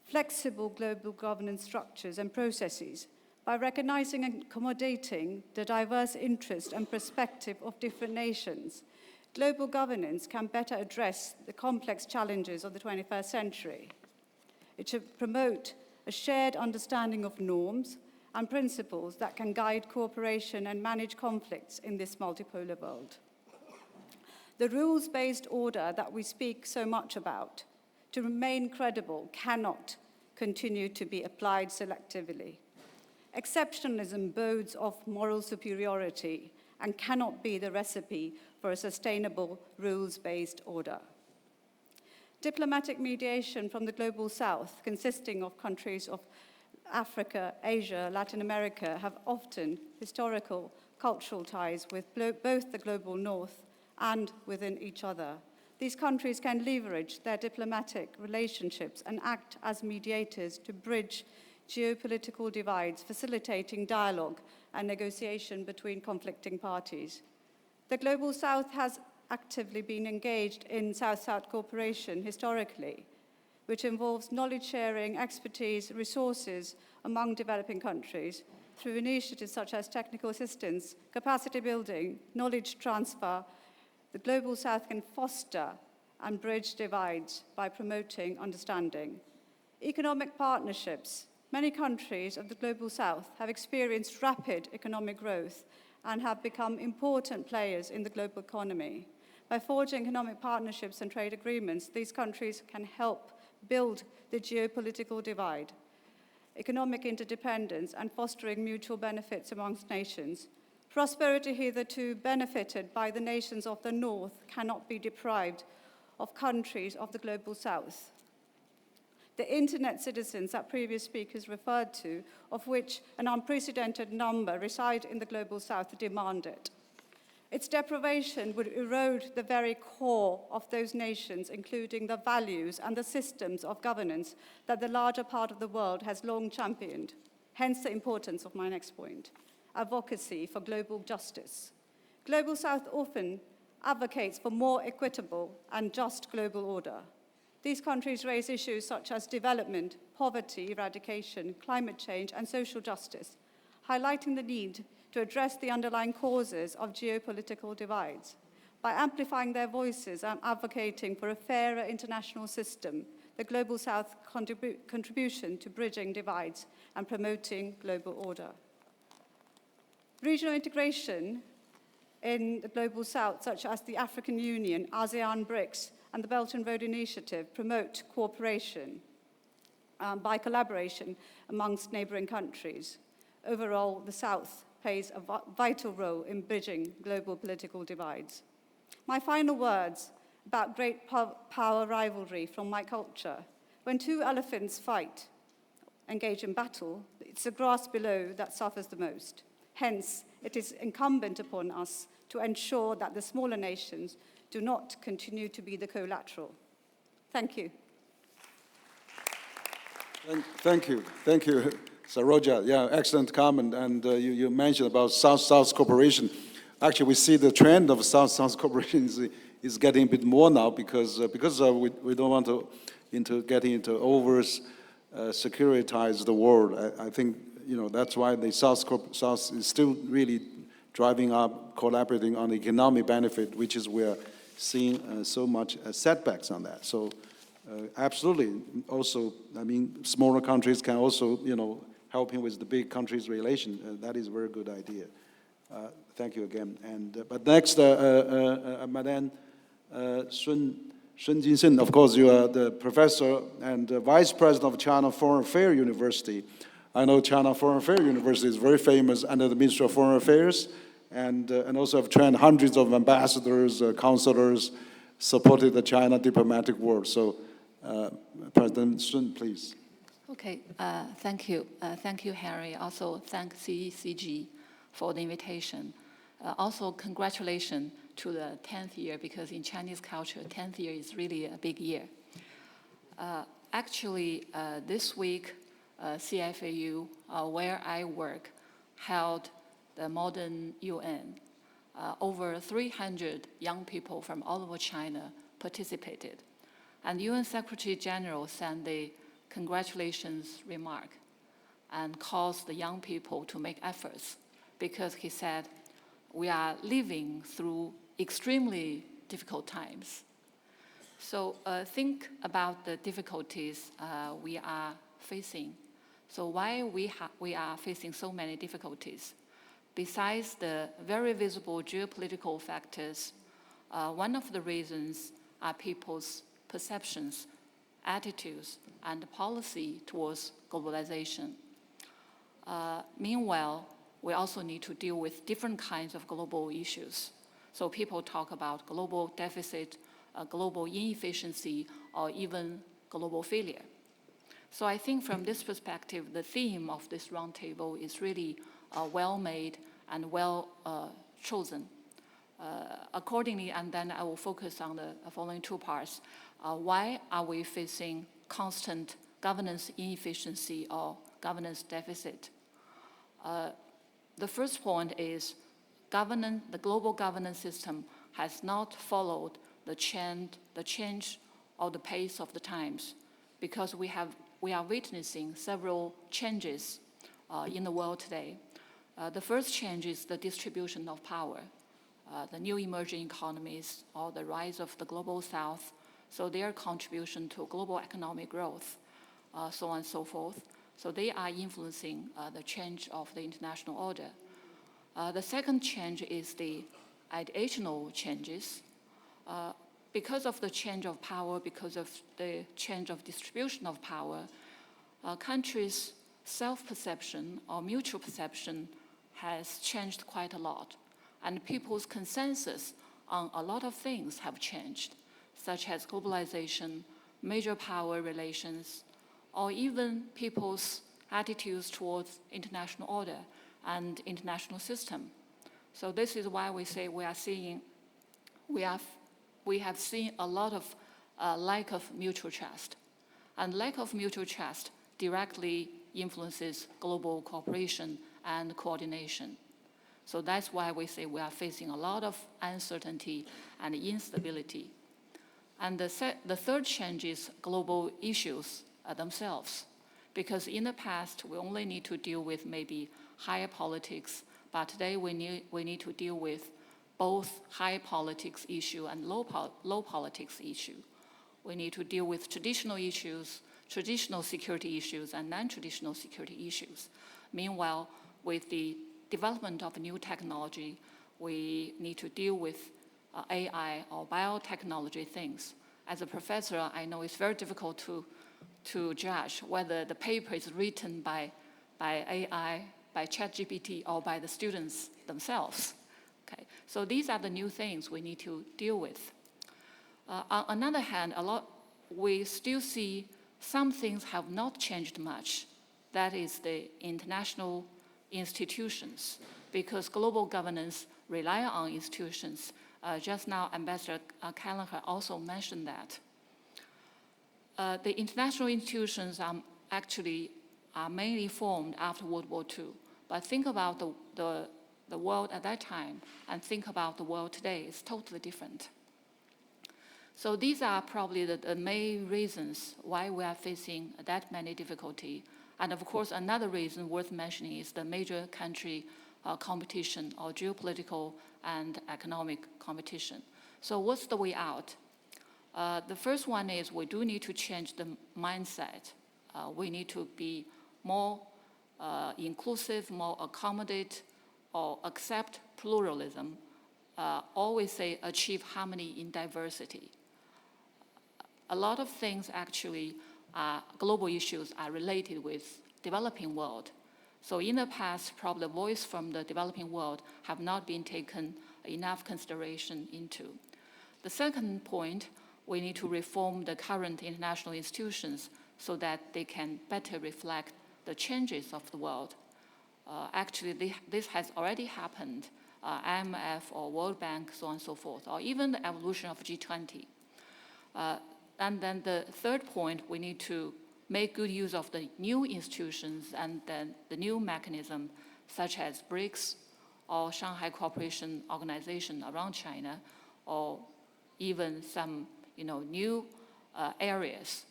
flexible global governance structures and processes by recognizing and accommodating the diverse interests and perspective of different nations. Global governance can better address the complex challenges of the 21st century. It should promote a shared understanding of norms and principles that can guide cooperation and manage conflicts in this multipolar world. The rules-based order that we speak so much about, to remain credible, cannot continue to be applied selectively. Exceptionalism bodes of moral superiority and cannot be the recipe for a sustainable rules-based order. Diplomatic mediation from the Global South, consisting of countries of Africa, Asia, Latin America have often historical, cultural ties with both the global north and within each other. These countries can leverage their diplomatic relationships and act as mediators to bridge geopolitical divides, facilitating dialogue and negotiation between conflicting parties. The Global South has actively been engaged in South-South cooperation historically, which involves knowledge sharing, expertise, resources among developing countries through initiatives such as technical assistance, capacity building, knowledge transfer. The Global South can foster and bridge divides by promoting understanding. Economic partnerships. Many countries of the Global South have experienced rapid economic growth and have become important players in the global economy. By forging economic partnerships and trade agreements, these countries can help build the geopolitical divide, economic interdependence, and fostering mutual benefits amongst nations. Prosperity hitherto benefited by the nations of the North cannot be deprived of countries of the Global South. The internet citizens that previous speakers referred to, of which an unprecedented number reside in the Global South, demand it. Its deprivation would erode the very core of those nations, including the values and the systems of governance that the larger part of the world has long championed. Hence the importance of my next point, advocacy for global justice. Global South often advocates for more equitable and just global order. These countries raise issues such as development, poverty eradication, climate change, and social justice, highlighting the need to address the underlying causes of geopolitical divides. By amplifying their voices and advocating for a fairer international system, the Global South contribution to bridging divides and promoting global order. Regional integration in the Global South, such as the African Union, ASEAN, BRICS, and the Belt and Road Initiative, promote cooperation by collaboration amongst neighboring countries. Overall, the South plays a vital role in bridging global political divides. My final words about great power rivalry from my culture. When two elephants fight, engage in battle, it's the grass below that suffers the most. Hence, it is incumbent upon us to ensure that the smaller nations do not continue to be the collateral. Thank you. Thank you. Thank you, Saroja. Yeah, excellent comment. And you mentioned about South-South cooperation. Actually, we see the trend of South-South cooperation is getting a bit more now because we don't want to get into securitize the world. I think that's why the South is still really driving up, collaborating on the economic benefit, which is we're seeing so much setbacks on that. So absolutely. Also, I mean, smaller countries can also, helping with the big countries' relation. That is a very good idea. Thank you again. And but next, Madame Sun Jinsen. Of course, you are the professor and vice president of China Foreign Affairs University. I know China Foreign Affairs University is very famous under the Ministry of Foreign Affairs, and also have trained hundreds of ambassadors, consulars, supported the China diplomatic world. So, President Sun, please. Okay, thank you. Thank you, Harry. Also, thank CECG for the invitation. Also, congratulations to the 10th year, because in Chinese culture, 10th year is really a big year. Actually, this week, CFAU, where I work, held the modern UN. Over 300 young people from all over China participated. And UN Secretary General sent the congratulations remark and caused the young people to make efforts, because he said, we are living through extremely difficult times. So think about the difficulties we are facing. So why we are facing so many difficulties? Besides the very visible geopolitical factors, one of the reasons are people's perceptions, attitudes, and policy towards globalization. Meanwhile, we also need to deal with different kinds of global issues. So people talk about global deficit, global inefficiency, or even global failure. So I think from this perspective, the theme of this roundtable is really well made and well chosen. Accordingly, and then I will focus on the following two parts. Why are we facing constant governance inefficiency or governance deficit? The first point is the global governance system has not followed the change or the pace of the times, because we are witnessing several changes in the world today. The first change is the distribution of power. The new emerging economies or the rise of the global south, so their contribution to global economic growth, so on and so forth. So they are influencing the change of the international order. The second change is the ideational changes. Because of the change of power, because of the change of distribution of power, countries' self-perception or mutual perception has changed quite a lot. And people's consensus on a lot of things have changed, such as globalization, major power relations, or even people's attitudes towards international order and international system. So this is why we say we have seen a lot of lack of mutual trust. And lack of mutual trust directly influences global cooperation and coordination. So that's why we say we are facing a lot of uncertainty and instability. And the third change is global issues themselves. Because in the past, we only need to deal with maybe higher politics, but today we need to deal with both high politics issue and low politics issue. We need to deal with traditional issues, traditional security issues, and non-traditional security issues. Meanwhile, with the development of new technology, we need to deal with AI or biotechnology things. As a professor, I know it's very difficult to judge whether the paper is written by AI, by ChatGPT, or by the students themselves. Okay, so these are the new things we need to deal with. On another hand, we still see some things have not changed much. That is the international institutions, because global governance rely on institutions. Just now, Ambassador Callagher also mentioned that. The international institutions are mainly formed after World War II. But think about the world at that time and think about the world today. It's totally different. So these are probably the main reasons why we are facing that many difficulties. And of course, another reason worth mentioning is the major country competition or geopolitical and economic competition. So what's the way out? The first one is we do need to change the mindset. We need to be more inclusive, more accommodate, or accept pluralism. Always say achieve harmony in diversity. A lot of things actually global issues are related with developing world. So in the past, probably the voice from the developing world have not been taken enough consideration into. The second point, we need to reform the current international institutions so that they can better reflect the changes of the world. This has already happened, IMF or World Bank, so on and so forth, or even the evolution of G20. And then the third point, we need to make good use of the new institutions and then the new mechanism, such as BRICS or Shanghai Cooperation Organization around China, or even some new areas,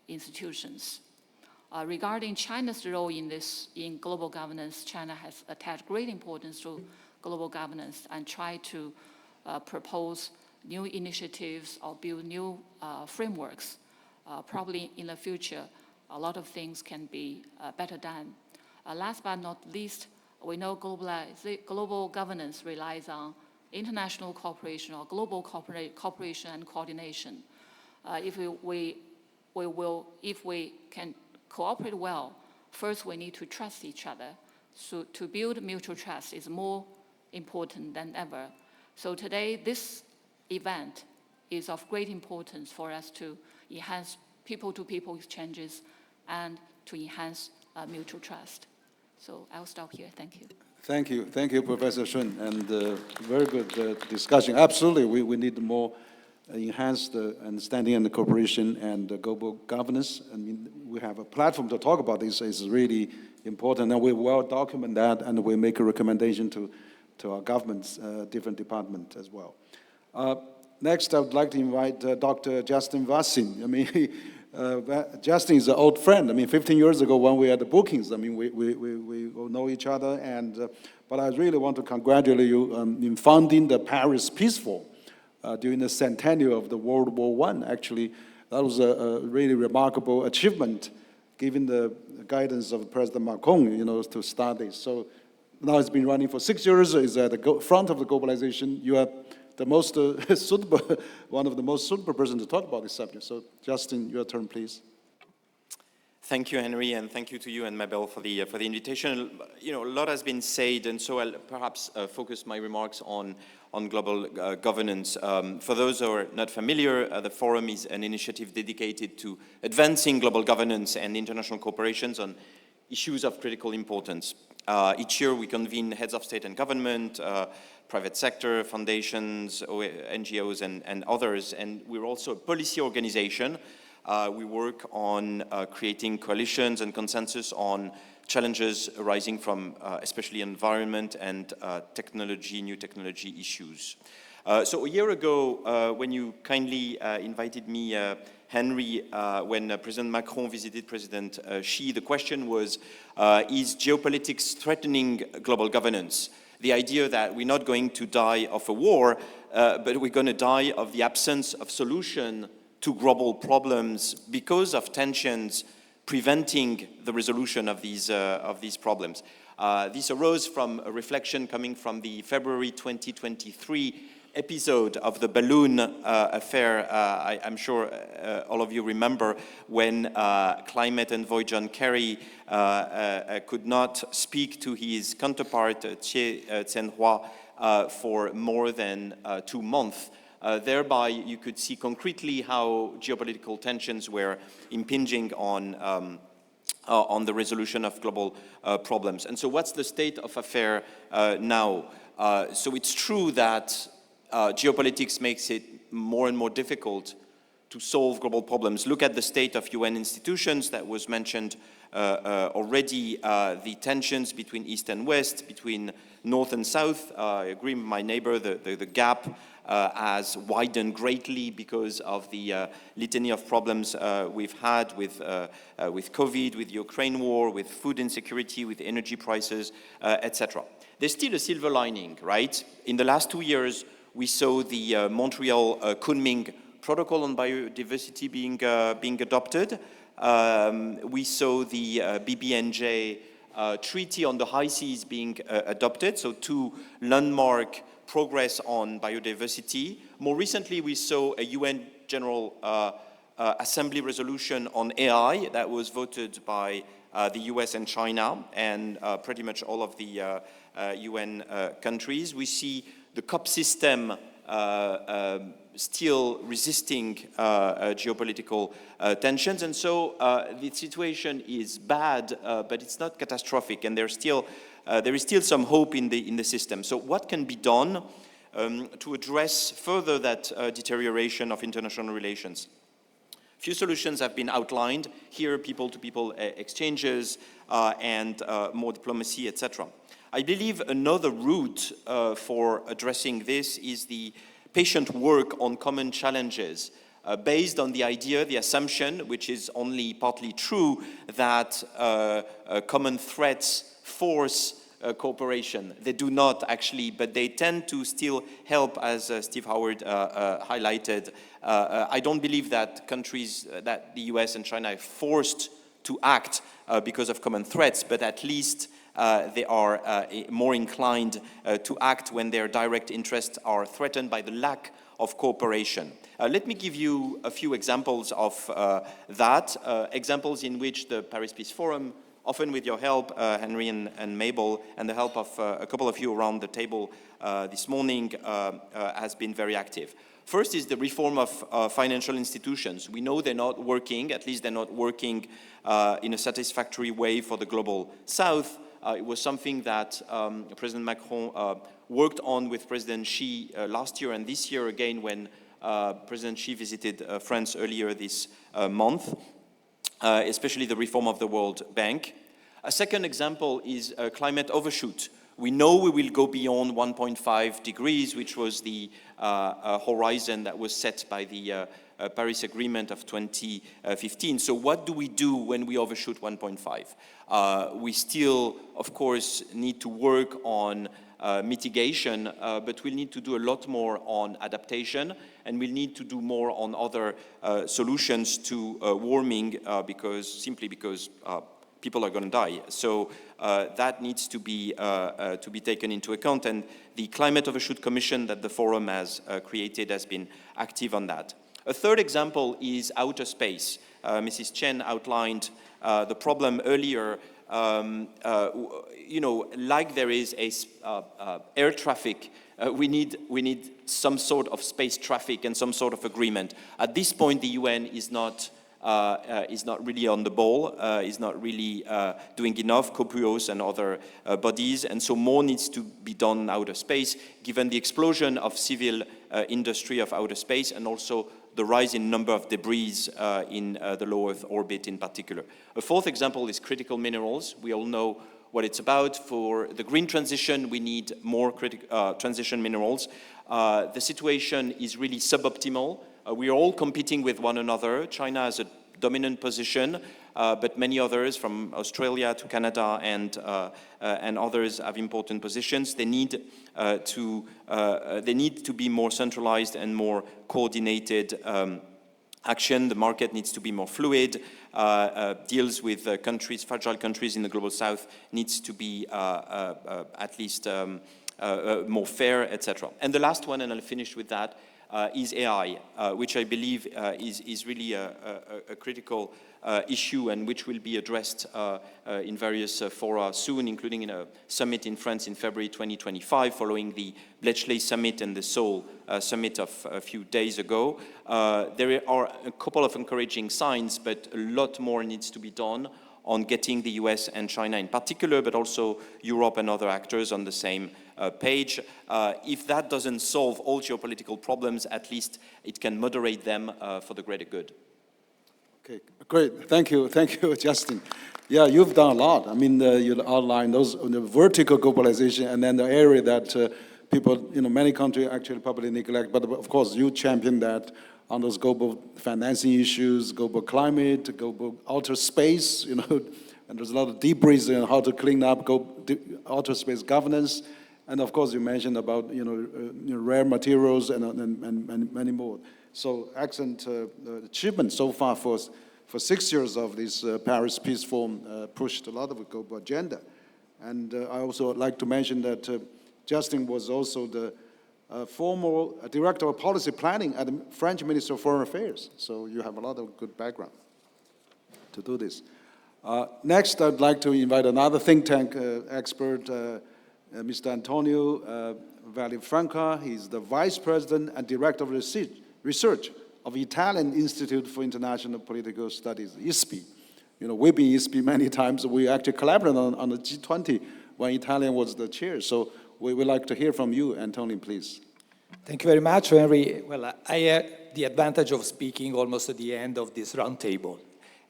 institutions. Regarding China's role in global governance, China has attached great importance to global governance and tried to propose new initiatives or build new frameworks. Probably in the future, a lot of things can be better done. Last but not least, we know global governance relies on international cooperation or global cooperation and coordination. If we can cooperate well, first we need to trust each other. So to build mutual trust is more important than ever. So today, this event is of great importance for us to enhance people-to-people exchanges and to enhance mutual trust. So I'll stop here. Thank you. Thank you, Professor Shun, and very good discussion. Absolutely, we need more enhanced understanding and cooperation and global governance. I mean, we have a platform to talk about this. Is really important, and we well document that, and we make a recommendation to our governments, different departments as well. Next, I would like to invite Dr. Justin Vassin. I mean, Justin is an old friend. I mean, 15 years ago when we had the bookings, I mean, we all know each other. And but I really want to congratulate you in founding the Paris Peace Forum during the centennial of the World War I. Actually, that was a really remarkable achievement, given the guidance of President Macron, to start this. So now it's been running for 6 years. It's at the front of the globalization. You are the most suitable, one of the most suitable persons to talk about this subject. So, Justin, your turn, please. Thank you, Henry, and thank you to you and Mabel for the invitation. A lot has been said, and so I'll perhaps focus my remarks on global governance. For those who are not familiar, the forum is an initiative dedicated to advancing global governance and international cooperations on issues of critical importance. Each year, we convene heads of state and government, private sector, foundations, NGOs, and others, and we're also a policy organization. We work on creating coalitions and consensus on challenges arising from especially environment and new technology issues. So a year ago, when you kindly invited me, Henry, when President Macron visited President Xi, the question was, is geopolitics threatening global governance? The idea that we're not going to die of a war, but we're going to die of the absence of solution to global problems because of tensions preventing the resolution of these problems. This arose from a reflection coming from the February 2023 episode of the balloon affair. I'm sure all of you remember when climate envoy John Kerry could not speak to his counterpart Che Zhenhua for more than 2 months. Thereby, you could see concretely how geopolitical tensions were impinging on the resolution of global problems. And so what's the state of affair now? So it's true that geopolitics makes it more and more difficult to solve global problems. Look at the state of UN institutions that was mentioned already, the tensions between East and West, between North and South. I agree with my neighbor, the gap has widened greatly because of the litany of problems we've had with COVID, with the Ukraine war, with food insecurity, with energy prices, etc. There's still a silver lining, right? In the last 2 years, we saw the Montreal Kunming Protocol on Biodiversity being adopted. We saw the BBNJ Treaty on the High Seas being adopted, so 2 landmark progress on biodiversity. More recently, we saw a UN General Assembly resolution on AI that was voted by the US and China and pretty much all of the UN countries. We see the COP system still resisting geopolitical tensions. And so the situation is bad, but it's not catastrophic. And there is still some hope in the system. So what can be done to address further that deterioration of international relations? Few solutions have been outlined here: people-to-people exchanges and more diplomacy, etc. I believe another route for addressing this is the patient work on common challenges, based on the idea, the assumption, which is only partly true, that common threats force cooperation. They do not actually, but they tend to still help, as Steve Howard highlighted. I don't believe that countries, that the US and China are forced to act because of common threats, but at least they are more inclined to act when their direct interests are threatened by the lack of cooperation. Let me give you a few examples of that, examples in which the Paris Peace Forum often with your help, Henry and Mabel, and the help of a couple of you around the table this morning, has been very active. First is the reform of financial institutions. We know they're not working, at least they're not working in a satisfactory way for the global South. It was something that President Macron worked on with President Xi last year and this year again when President Xi visited France earlier this month, especially the reform of the World Bank. A second example is climate overshoot. We know we will go beyond 1.5 degrees, which was the horizon that was set by the Paris Agreement of 2015. So what do we do when we overshoot 1.5? We still, of course, need to work on mitigation, but we'll need to do a lot more on adaptation, and we'll need to do more on other solutions to warming simply because people are going to die. So that needs to be taken into account, and the Climate Overshoot Commission that the Forum has created has been active on that. A third example is outer space. Mrs. Chen outlined the problem earlier. Like there is air traffic, we need some sort of space traffic and some sort of agreement. At this point, the UN is not really on the ball, is not really doing enough, COPUOS and other bodies, and so more needs to be done in outer space, given the explosion of civil industry of outer space and also the rise in number of debris in the low Earth orbit in particular. A fourth example is critical minerals. We all know what it's about. For the green transition, we need more transition minerals. The situation is really suboptimal. We are all competing with one another. China has a dominant position, but many others, from Australia to Canada and others, have important positions. They need to be more centralized and more coordinated action. The market needs to be more fluid. Deals with countries, fragile countries in the global South, needs to be at least more fair, etc. And the last one, and I'll finish with that, is AI, which I believe is really a critical issue and which will be addressed in various fora soon, including in a summit in France in February 2025, following the Bletchley Summit and the Seoul Summit of a few days ago. There are a couple of encouraging signs, but a lot more needs to be done on getting the US and China in particular, but also Europe and other actors on the same page. If that doesn't solve all geopolitical problems, at least it can moderate them for the greater good. Okay, great. Thank you, Justin. Yeah, you've done a lot. I mean, you outlined those the vertical globalization, and then the area that people, many countries actually probably neglect. But of course, you champion that on those global financing issues, global climate, global outer space. And there's a lot of debris in how to clean up outer space governance. And of course, you mentioned about rare materials and many more. So excellent achievement so far for 6 years of this Paris Peace Forum pushed a lot of the global agenda. And I also would like to mention that Justin was also the former director of policy planning at the French Ministry of Foreign Affairs. So you have a lot of good background to do this. Next, I'd like to invite another think tank expert, Mr. Antonio Vallifranca. He's the Vice President and Director of Research of Italian Institute for International Political Studies, ISPI. We've been ISPI many times. We actually collaborated on the G20 when Italian was the chair. So we would like to hear from you, Antonio, please. Thank you very much, Henry. Well, I had the advantage of speaking almost at the end of this roundtable.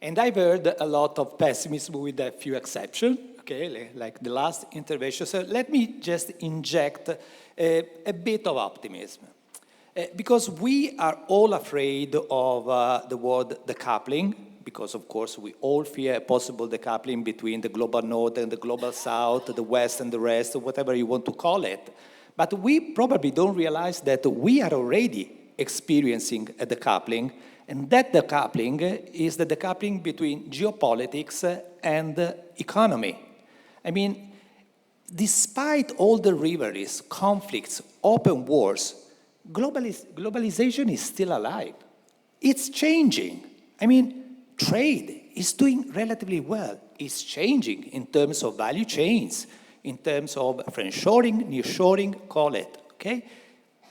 And I've heard a lot of pessimism with a few exceptions, okay, like the last intervention. So let me just inject a bit of optimism. Because we are all afraid of the word decoupling, because of course we all fear a possible decoupling between the global north and the global south, the west and the rest, whatever you want to call it. But we probably don't realize that we are already experiencing a decoupling, and that decoupling is the decoupling between geopolitics and economy. I mean, despite all the rivalries, conflicts, open wars, globalization is still alive. It's changing. I mean, trade is doing relatively well. is changing in terms of value chains, in terms of friendshoring, nearshoring, call it, okay?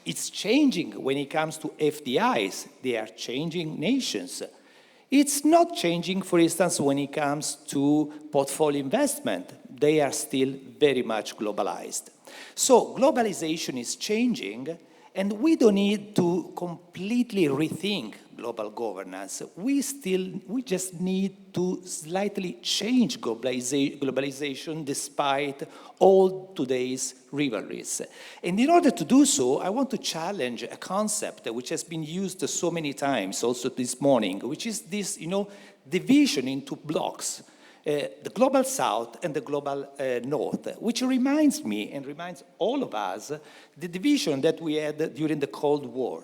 It's changing when it comes to FDIs. They are changing nations. It's not changing, for instance, when it comes to portfolio investment. They are still very much globalized. So globalization is changing, and we don't need to completely rethink global governance. We just need to slightly change globalization despite all today's rivalries. And in order to do so, I want to challenge a concept which has been used so many times also this morning, which is this, division into blocks. The global south and the global north, which reminds me and reminds all of us the division that we had during the Cold War.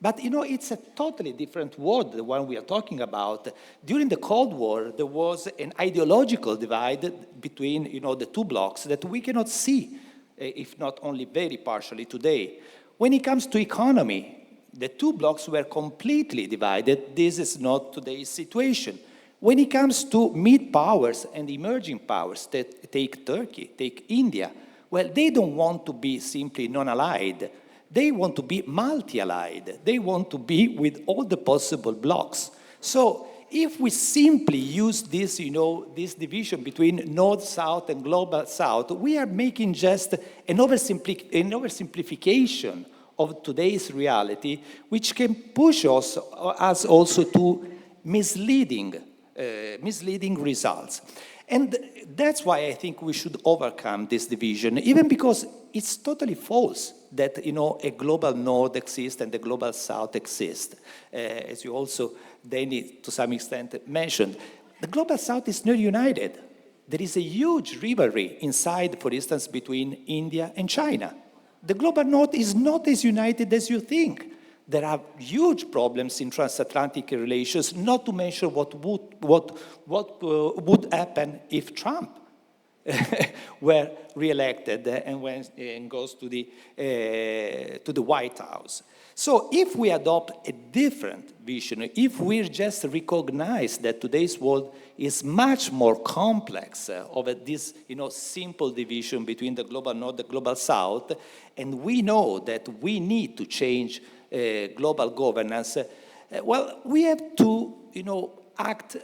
But it's a totally different world, the one we are talking about. During the Cold War, there was an ideological divide between the two blocks that we cannot see, if not only very partially today. When it comes to economy, the two blocks were completely divided. This is not today's situation. When it comes to mid-powers and emerging powers, take Turkey, take India, well, they don't want to be simply non-allied. They want to be multi-allied. They want to be with all the possible blocks. So if we simply use this, this division between North-South and Global South, we are making just an oversimplification of today's reality, which can push us also to misleading results. And that's why I think we should overcome this division, even because it's totally false that, a global north exists and the global south exists. As you also, Danny, to some extent mentioned, the global south is not united. There is a huge rivalry inside, for instance, between India and China. The global north is not as united as you think. There are huge problems in transatlantic relations, not to mention what would happen if Trump were re-elected and goes to the White House. So if we adopt a different vision, if we just recognize that today's world is much more complex of this simple division between the global north and the global south, and we know that we need to change global governance, well, we have to, act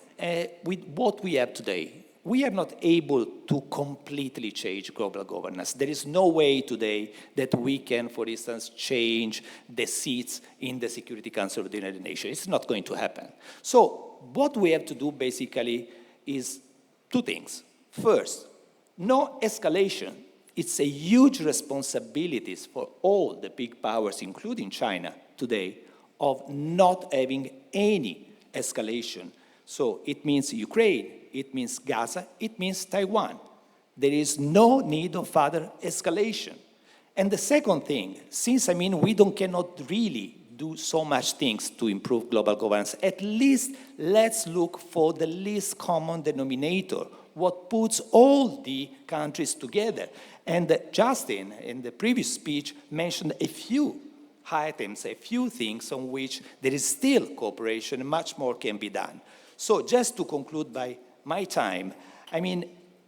with what we have today. We are not able to completely change global governance. There is no way today that we can, for instance, change the seats in the Security Council of the United Nations. It's not going to happen. So what we have to do basically is two things. First, no escalation. It's a huge responsibility for all the big powers, including China today, of not having any escalation. So it means Ukraine, it means Gaza, it means Taiwan. There is no need of further escalation. And the second thing, since we cannot really do so much things to improve global governance, at least let's look for the least common denominator, what puts all the countries together. And Justin, in the previous speech, mentioned a few items, a few things on which there is still cooperation, and much more can be done. So just to conclude by my time,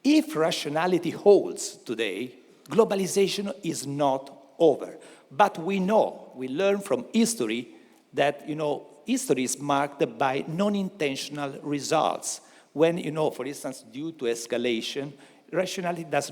if rationality holds today, globalization is not over. But we learn from history that, history is marked by non-intentional results. When, for instance, due to escalation, rationality does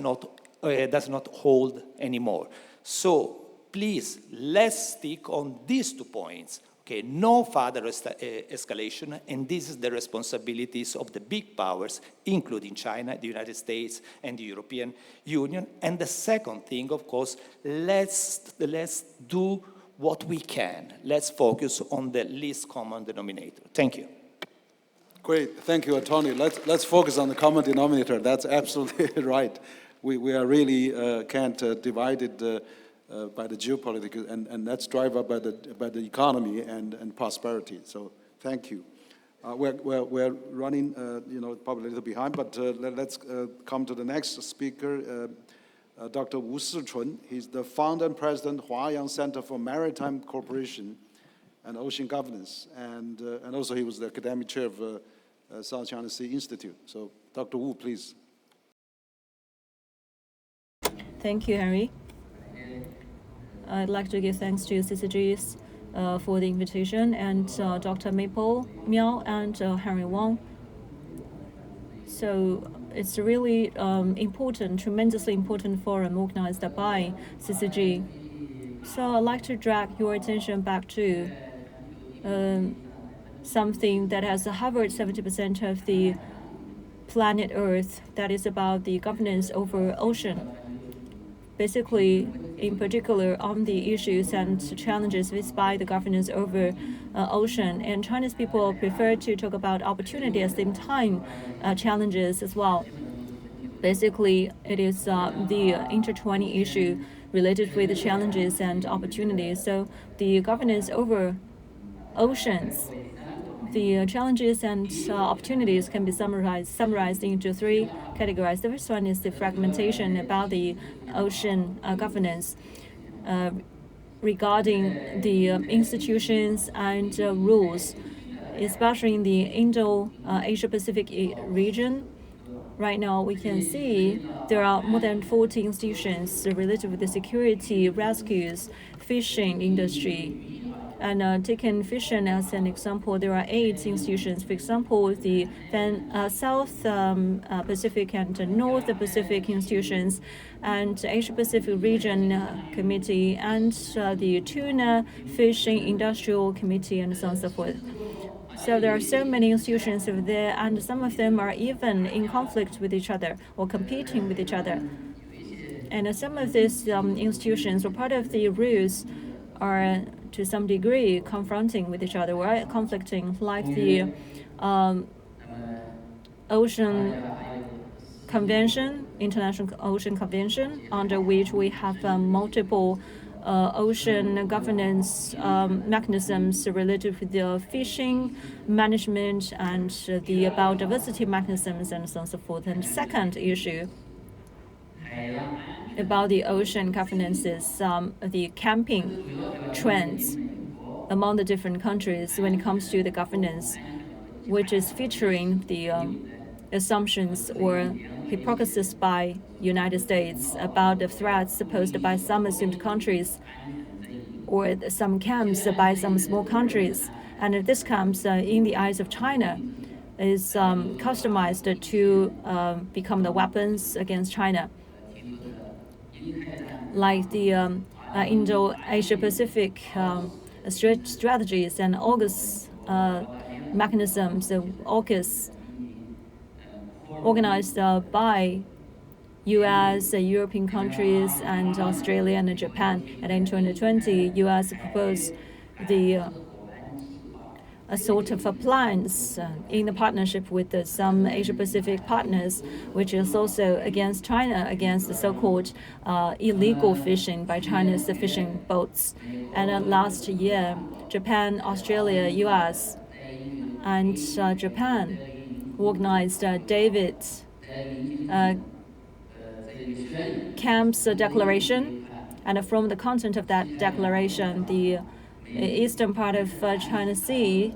not hold anymore. So please, let's stick on these 2 points. Okay, no further escalation, and this is the responsibilities of the big powers, including China, the United States, and the European Union. And the second thing, of course, let's do what we can. Let's focus on the least common denominator. Thank you. Great, thank you, Tony. Let's focus on the common denominator. That's absolutely right. We are really can't divide it by the geopolitical, and that's driven by the economy and prosperity. So thank you. We're running, probably a little behind, but let's come to the next speaker, Dr. Wu Sichun. He's the founder and president, Huiyao Center for Maritime Cooperation and Ocean Governance, and also he was the academic chair of South China Sea Institute. So Dr. Wu, please. Thank you, Henry. I'd like to give thanks to CCGs for the invitation, and Dr. Maple Miao and Henry Wang. So it's really important, tremendously important forum organized by CCG. So I'd like to drag your attention back to something that has covered 70% of the planet Earth, that is about the governance over ocean. Basically, in particular, on the issues and challenges faced by the governance over ocean. And Chinese people prefer to talk about opportunity at the same time, challenges as well. Basically, it is the intertwining issue related with the challenges and opportunities. So the governance over oceans, the challenges and opportunities can be summarized into three categories. The first one is the fragmentation about the ocean governance regarding the institutions and rules, especially in the Indo-Asia-Pacific region. Right now, we can see there are more than 40 institutions related with the security, rescues, fishing industry. And taking fishing as an example, there are 8 institutions. For example, the South Pacific and North Pacific institutions, and Asia Pacific Region Committee, and the Tuna Fishing Industrial Committee, and so on and so forth. So there are so many institutions over there, and some of them are even in conflict with each other or competing with each other. And some of these institutions, or part of the rules, are to some degree confronting with each other or conflicting, like the Ocean Convention, International Ocean Convention, under which we have multiple ocean governance mechanisms related to the fishing management and the biodiversity mechanisms and so on and so forth. And second issue about the ocean governance is the camping trends among the different countries when it comes to the governance, which is featuring the assumptions or hypothesis by United States about the threats posed by some assumed countries or some camps by some small countries. And this camps, in the eyes of China, is customized to become the weapons against China. Like the Indo-Asia-Pacific strategies and AUKUS mechanisms, AUKUS, organized by U.S., European countries, and Australia and Japan. And in 2020, U.S. proposed a sort of plans in the partnership with some Asia-Pacific partners, which is also against China, against the so-called illegal fishing by China's fishing boats. And last year, Japan, Australia, U.S., and Japan organized David Camp's declaration. And from the content of that declaration, the eastern part of China Sea,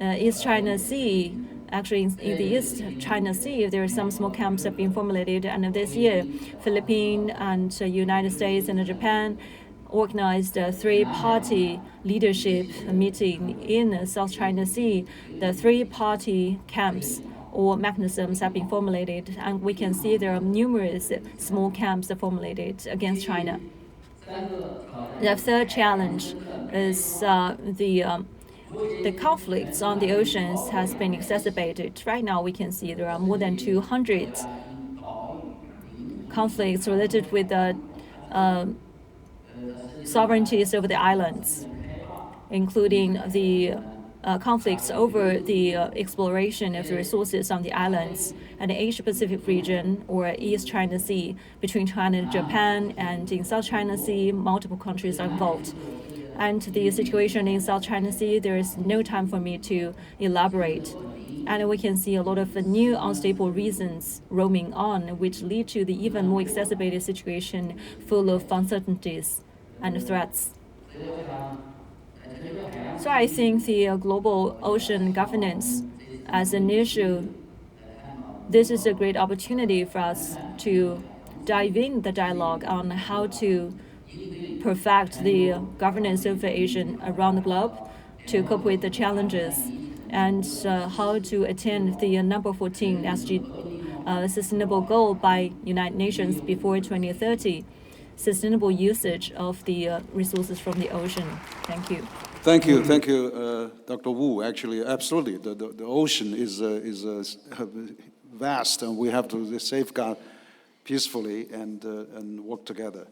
East China Sea, actually in the East China Sea, there are some small camps have been formulated. And this year, Philippines and United States and Japan organized a 3-party leadership meeting in South China Sea. The 3-party camps or mechanisms have been formulated, and we can see there are numerous small camps formulated against China. The third challenge is the conflicts on the oceans has been exacerbated. Right now, we can see there are more than 200 conflicts related with the sovereignties over the islands, including the conflicts over the exploration of the resources on the islands and the Asia-Pacific region or East China Sea between China and Japan, and in South China Sea, multiple countries are involved. And the situation in South China Sea, there is no time for me to elaborate. And we can see a lot of new unstable reasons roaming on, which lead to the even more exacerbated situation full of uncertainties and threats. So I think the global ocean governance as an issue this is a great opportunity for us to dive in the dialogue on how to perfect the governance of Asia around the globe to cope with the challenges and how to attain the number 14 SG sustainable goal by United Nations before 2030, sustainable usage of the resources from the ocean. Thank you. Thank you, Dr. Wu. Actually, absolutely, the ocean is vast, and we have to safeguard peacefully and work together.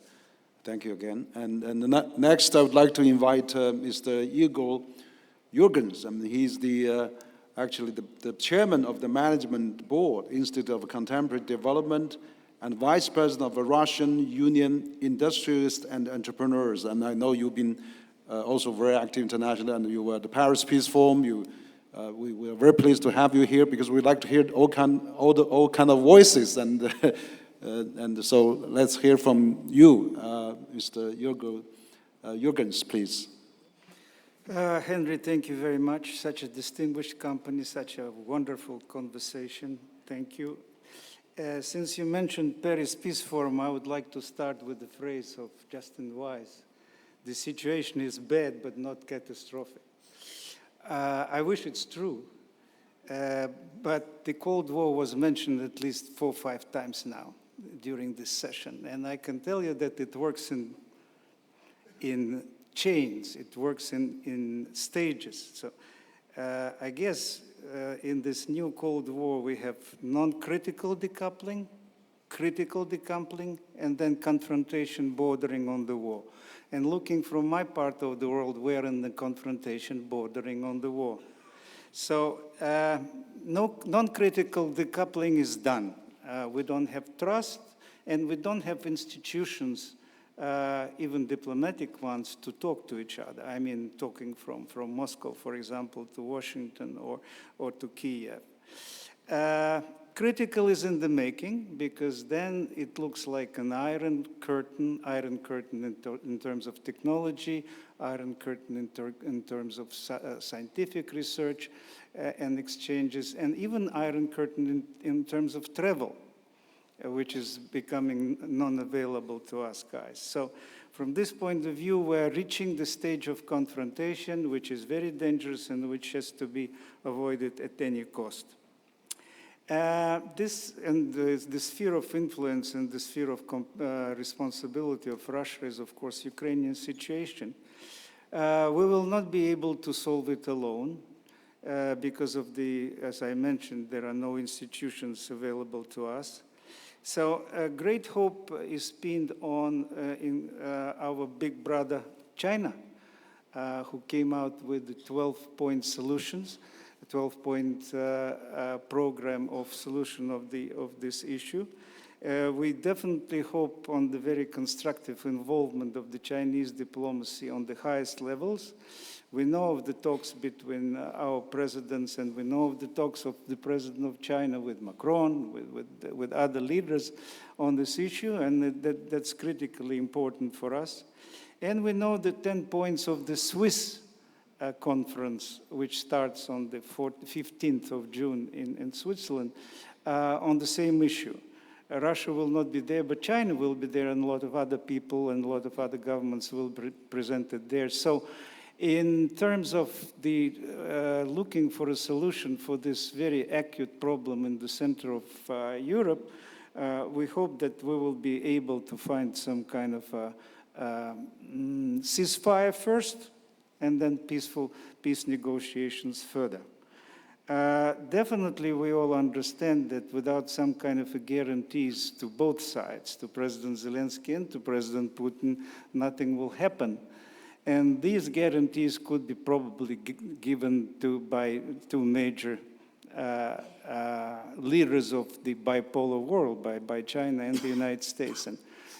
Thank you again. And next, I would like to invite Mr. Igor Jurgens. I mean, he's actually the chairman of the management board, Institute of Contemporary Development, and vice president of the Russian Union Industrialists and Entrepreneurs. And I know you've been also very active internationally, and you were at the Paris Peace Forum. We are very pleased to have you here because we'd like to hear all kind of voices. And so let's hear from you, Mr. Jurgens, please. Henry, thank you very much. Such a distinguished company, such a wonderful conversation. Thank you. Since you mentioned Paris Peace Forum, I would like to start with the phrase of Justin Wise. The situation is bad, but not catastrophic. I wish it's true, but the Cold War was mentioned at least 4 or 5 times now during this session, and I can tell you that it works in chains, it works in stages. So I guess in this new Cold War we have non-critical decoupling, critical decoupling, and then confrontation bordering on the war. And looking from my part of the world, we're in the confrontation bordering on the war. So non-critical decoupling is done. We don't have trust, and we don't have institutions, even diplomatic ones, to talk to each other. I mean, talking from Moscow, for example, to Washington or to Kiev. Critical is in the making, because then it looks like an iron curtain in terms of technology, iron curtain in terms of scientific research and exchanges, and even iron curtain in terms of travel, which is becoming non-available to us guys. So from this point of view, we're reaching the stage of confrontation, which is very dangerous and which has to be avoided at any cost. The sphere of influence and the sphere of responsibility of Russia is, of course, Ukrainian situation. We will not be able to solve it alone because of as I mentioned, there are no institutions available to us. So great hope is pinned on our big brother, China, who came out with 12-point solutions. 12-point program of solution of this issue. We definitely hope on the very constructive involvement of the Chinese diplomacy on the highest levels. We know of the talks between our presidents, and we know of the talks of the president of China with Macron, with other leaders on this issue, and that's critically important for us. And we know the 10 points of the Swiss conference, which starts on the 15th of June in Switzerland, on the same issue. Russia will not be there, but China will be there, and a lot of other people and a lot of other governments will be presented there. So in terms of the looking for a solution for this very acute problem in the center of Europe, we hope that we will be able to find some kind of ceasefire first, and then peace negotiations further. Definitely, we all understand that without some kind of guarantees to both sides, to President Zelensky and to President Putin, nothing will happen. And these guarantees could be probably given by 2 major leaders of the bipolar world, by China and the United States.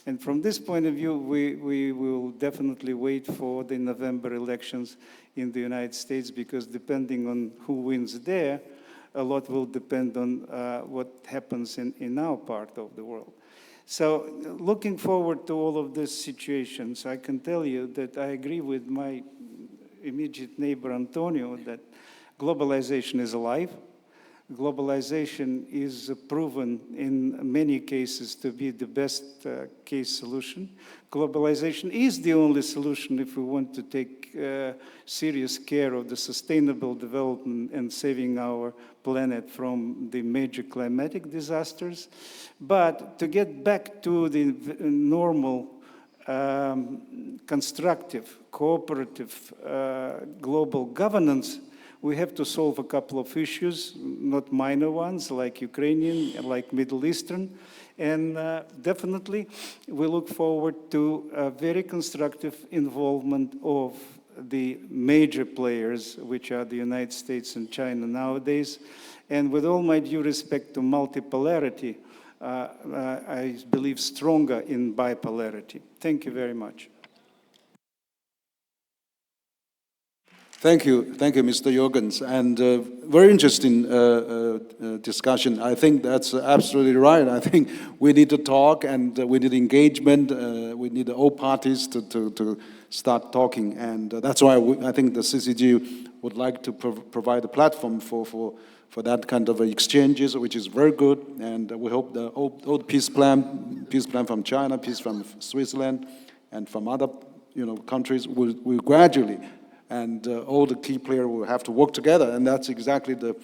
And from this point of view, we will definitely wait for the November elections in the United States, because depending on who wins there, a lot will depend on what happens in our part of the world. So looking forward to all of these situations, I can tell you that I agree with my immediate neighbor, Antonio, that globalization is alive. globalization is proven in many cases to be the best case solution. Globalization is the only solution if we want to take serious care of the sustainable development and saving our planet from the major climatic disasters. But to get back to the normal, constructive, cooperative global governance, we have to solve a couple of issues, not minor ones, like Ukrainian, like Middle Eastern. And definitely, we look forward to a very constructive involvement of the major players, which are the United States and China nowadays. And with all my due respect to multipolarity, I believe stronger in bipolarity. Thank you very much. Thank you, Mr. Jorgens, and very interesting discussion. I think that's absolutely right. I think we need to talk, and we need engagement. We need all parties to start talking, and that's why I think the CCG would like to provide a platform for that kind of exchanges, which is very good. And we hope the old peace plan from China, peace from Switzerland, and from other countries will gradually. And all the key players will have to work together, and that's exactly the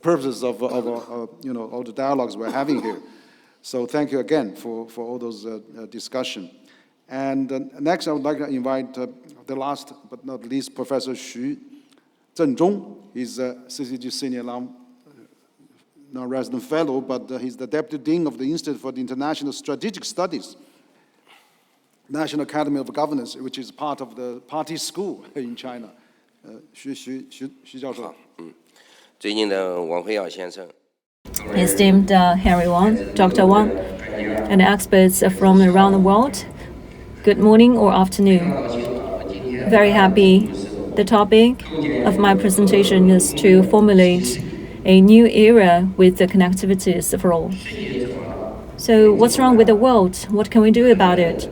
purpose of all the dialogues we're having here. So thank you again for all those discussion. And next, I would like to invite the last but not least, Professor Xu Zhenzhong. He's a CCG Senior Non-Resident Fellow, but he's the Deputy Dean of the Institute for the International Strategic Studies, National Academy of Governance, which is part of the party school in China. Xu 教授。最近的王辉耀先生。Esteemed Henry Wang, Dr. Wang, and experts from around the world, good morning or afternoon. Very happy. The topic of my presentation is to formulate a new era with the connectivities for all. So what's wrong with the world? What can we do about it?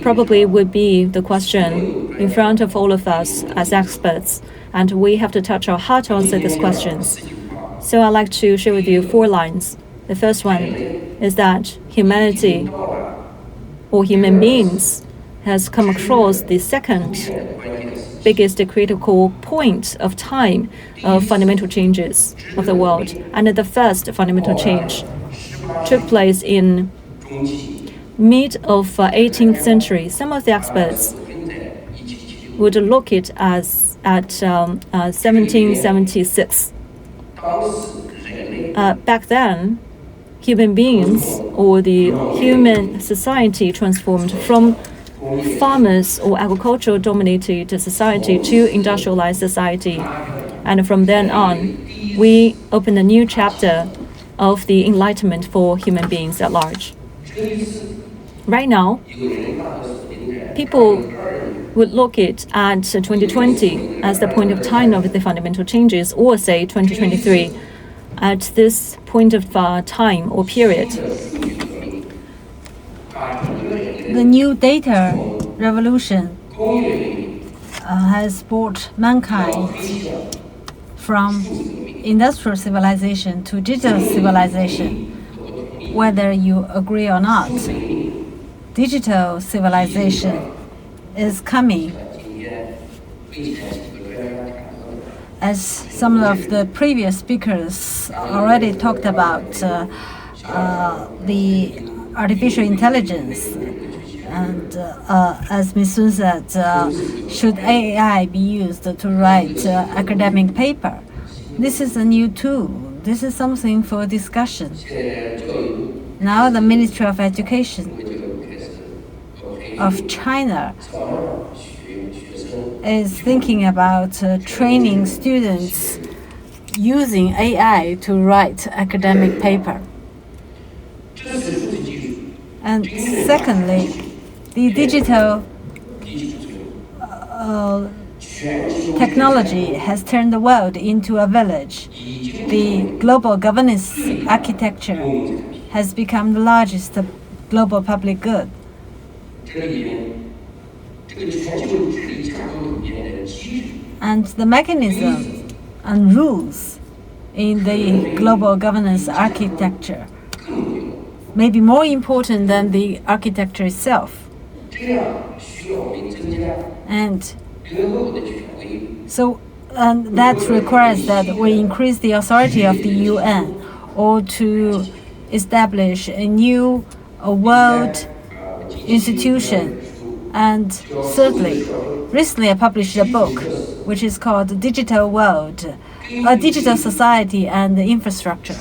Probably would be the question in front of all of us as experts, and we have to touch our heart to answer these questions. So I'd like to share with you 4 lines. The first one is that humanity, or human beings, has come across the second biggest critical point of time of fundamental changes of the world. And the first fundamental change took place in mid of 18th century. Some of the experts would look it as at 1776. Back then, human beings or the human society transformed from farmers or agricultural dominated society to industrialized society. And from then on, we opened a new chapter of the enlightenment for human beings at large. Right now, people would look at 2020 as the point of time of the fundamental changes, or say 2023 at this point of time or period. The new data revolution has brought mankind from industrial civilization to digital civilization. Whether you agree or not, digital civilization is coming. As some of the previous speakers already talked about the artificial intelligence, and as Ms. Sun said, should AI be used to write academic paper? This is a new tool. This is something for discussion. Now the Ministry of Education of China is thinking about training students using AI to write academic paper. And secondly, the digital technology has turned the world into a village. The global governance architecture has become the largest global public good. And the mechanism and rules in the global governance architecture, maybe more important than the architecture itself. And so that requires that we increase the authority of the UN, or to establish a new world institution. And thirdly, recently I published a book which is called Digital World, a Digital Society and Infrastructure.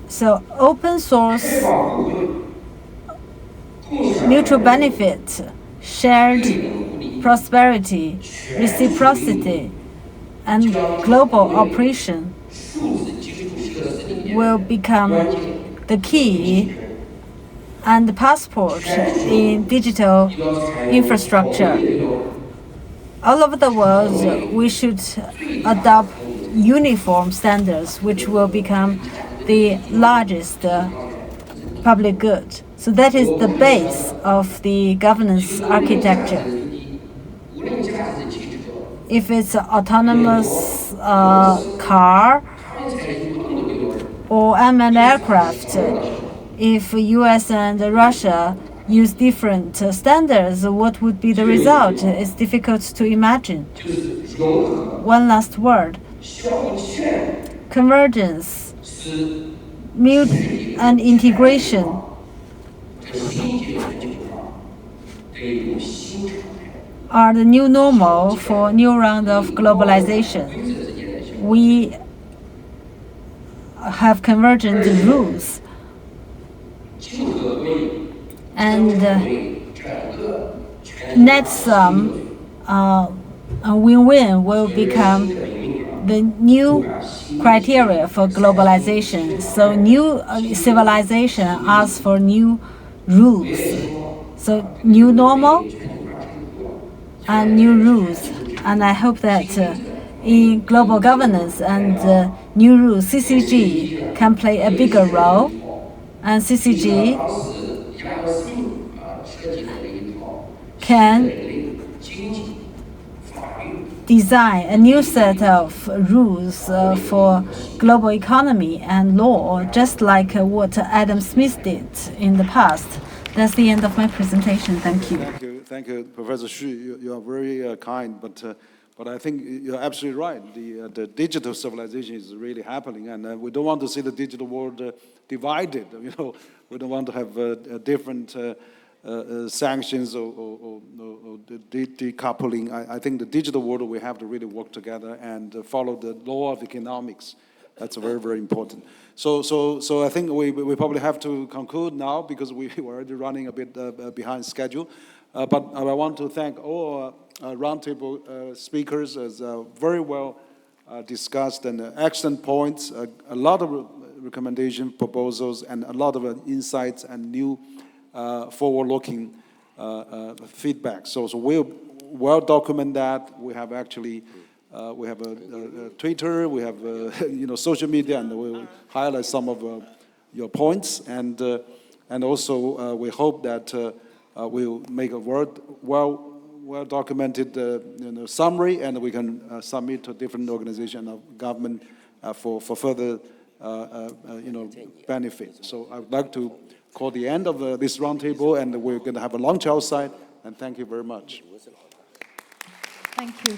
So open source, mutual benefit, shared prosperity, reciprocity, and global operation will become the key and the passport in digital infrastructure. All over the world, we should adopt uniform standards, which will become the largest public good. So that is the base of the governance architecture. If it's an autonomous car or unmanned aircraft, if US and Russia use different standards, what would be the result? It's difficult to imagine. One last word. Convergence and integration are the new normal for a new round of globalization. We have convergent rules, and net sum, a win-win will become the new criteria for globalization. So new civilization asks for new rules. So new normal and new rules. And I hope that in global governance and new rules, CCG can play a bigger role. And CCG can design a new set of rules for global economy and law, just like what Adam Smith did in the past. That's the end of my presentation. Thank you. Thank you, Professor Xu. You are very kind, but I think you're absolutely right. The digital civilization is really happening, and we don't want to see the digital world divided. You know, we don't want to have different sanctions or decoupling. I think the digital world, we have to really work together and follow the law of economics. That's very, very important. So I think we probably have to conclude now because we're already running a bit behind schedule. But I want to thank all roundtable speakers as very well discussed and excellent points, a lot of recommendation proposals, and a lot of insights and new forward-looking feedback. So we'll well document that. We have actually we have a Twitter, we have social media, and we'll highlight some of your points. And also we hope that we'll make a well documented summary, and we can submit to different organizations of government for further benefit. So I would like to call the end of this roundtable, and we're going to have a lunch outside. And thank you very much. Thank you.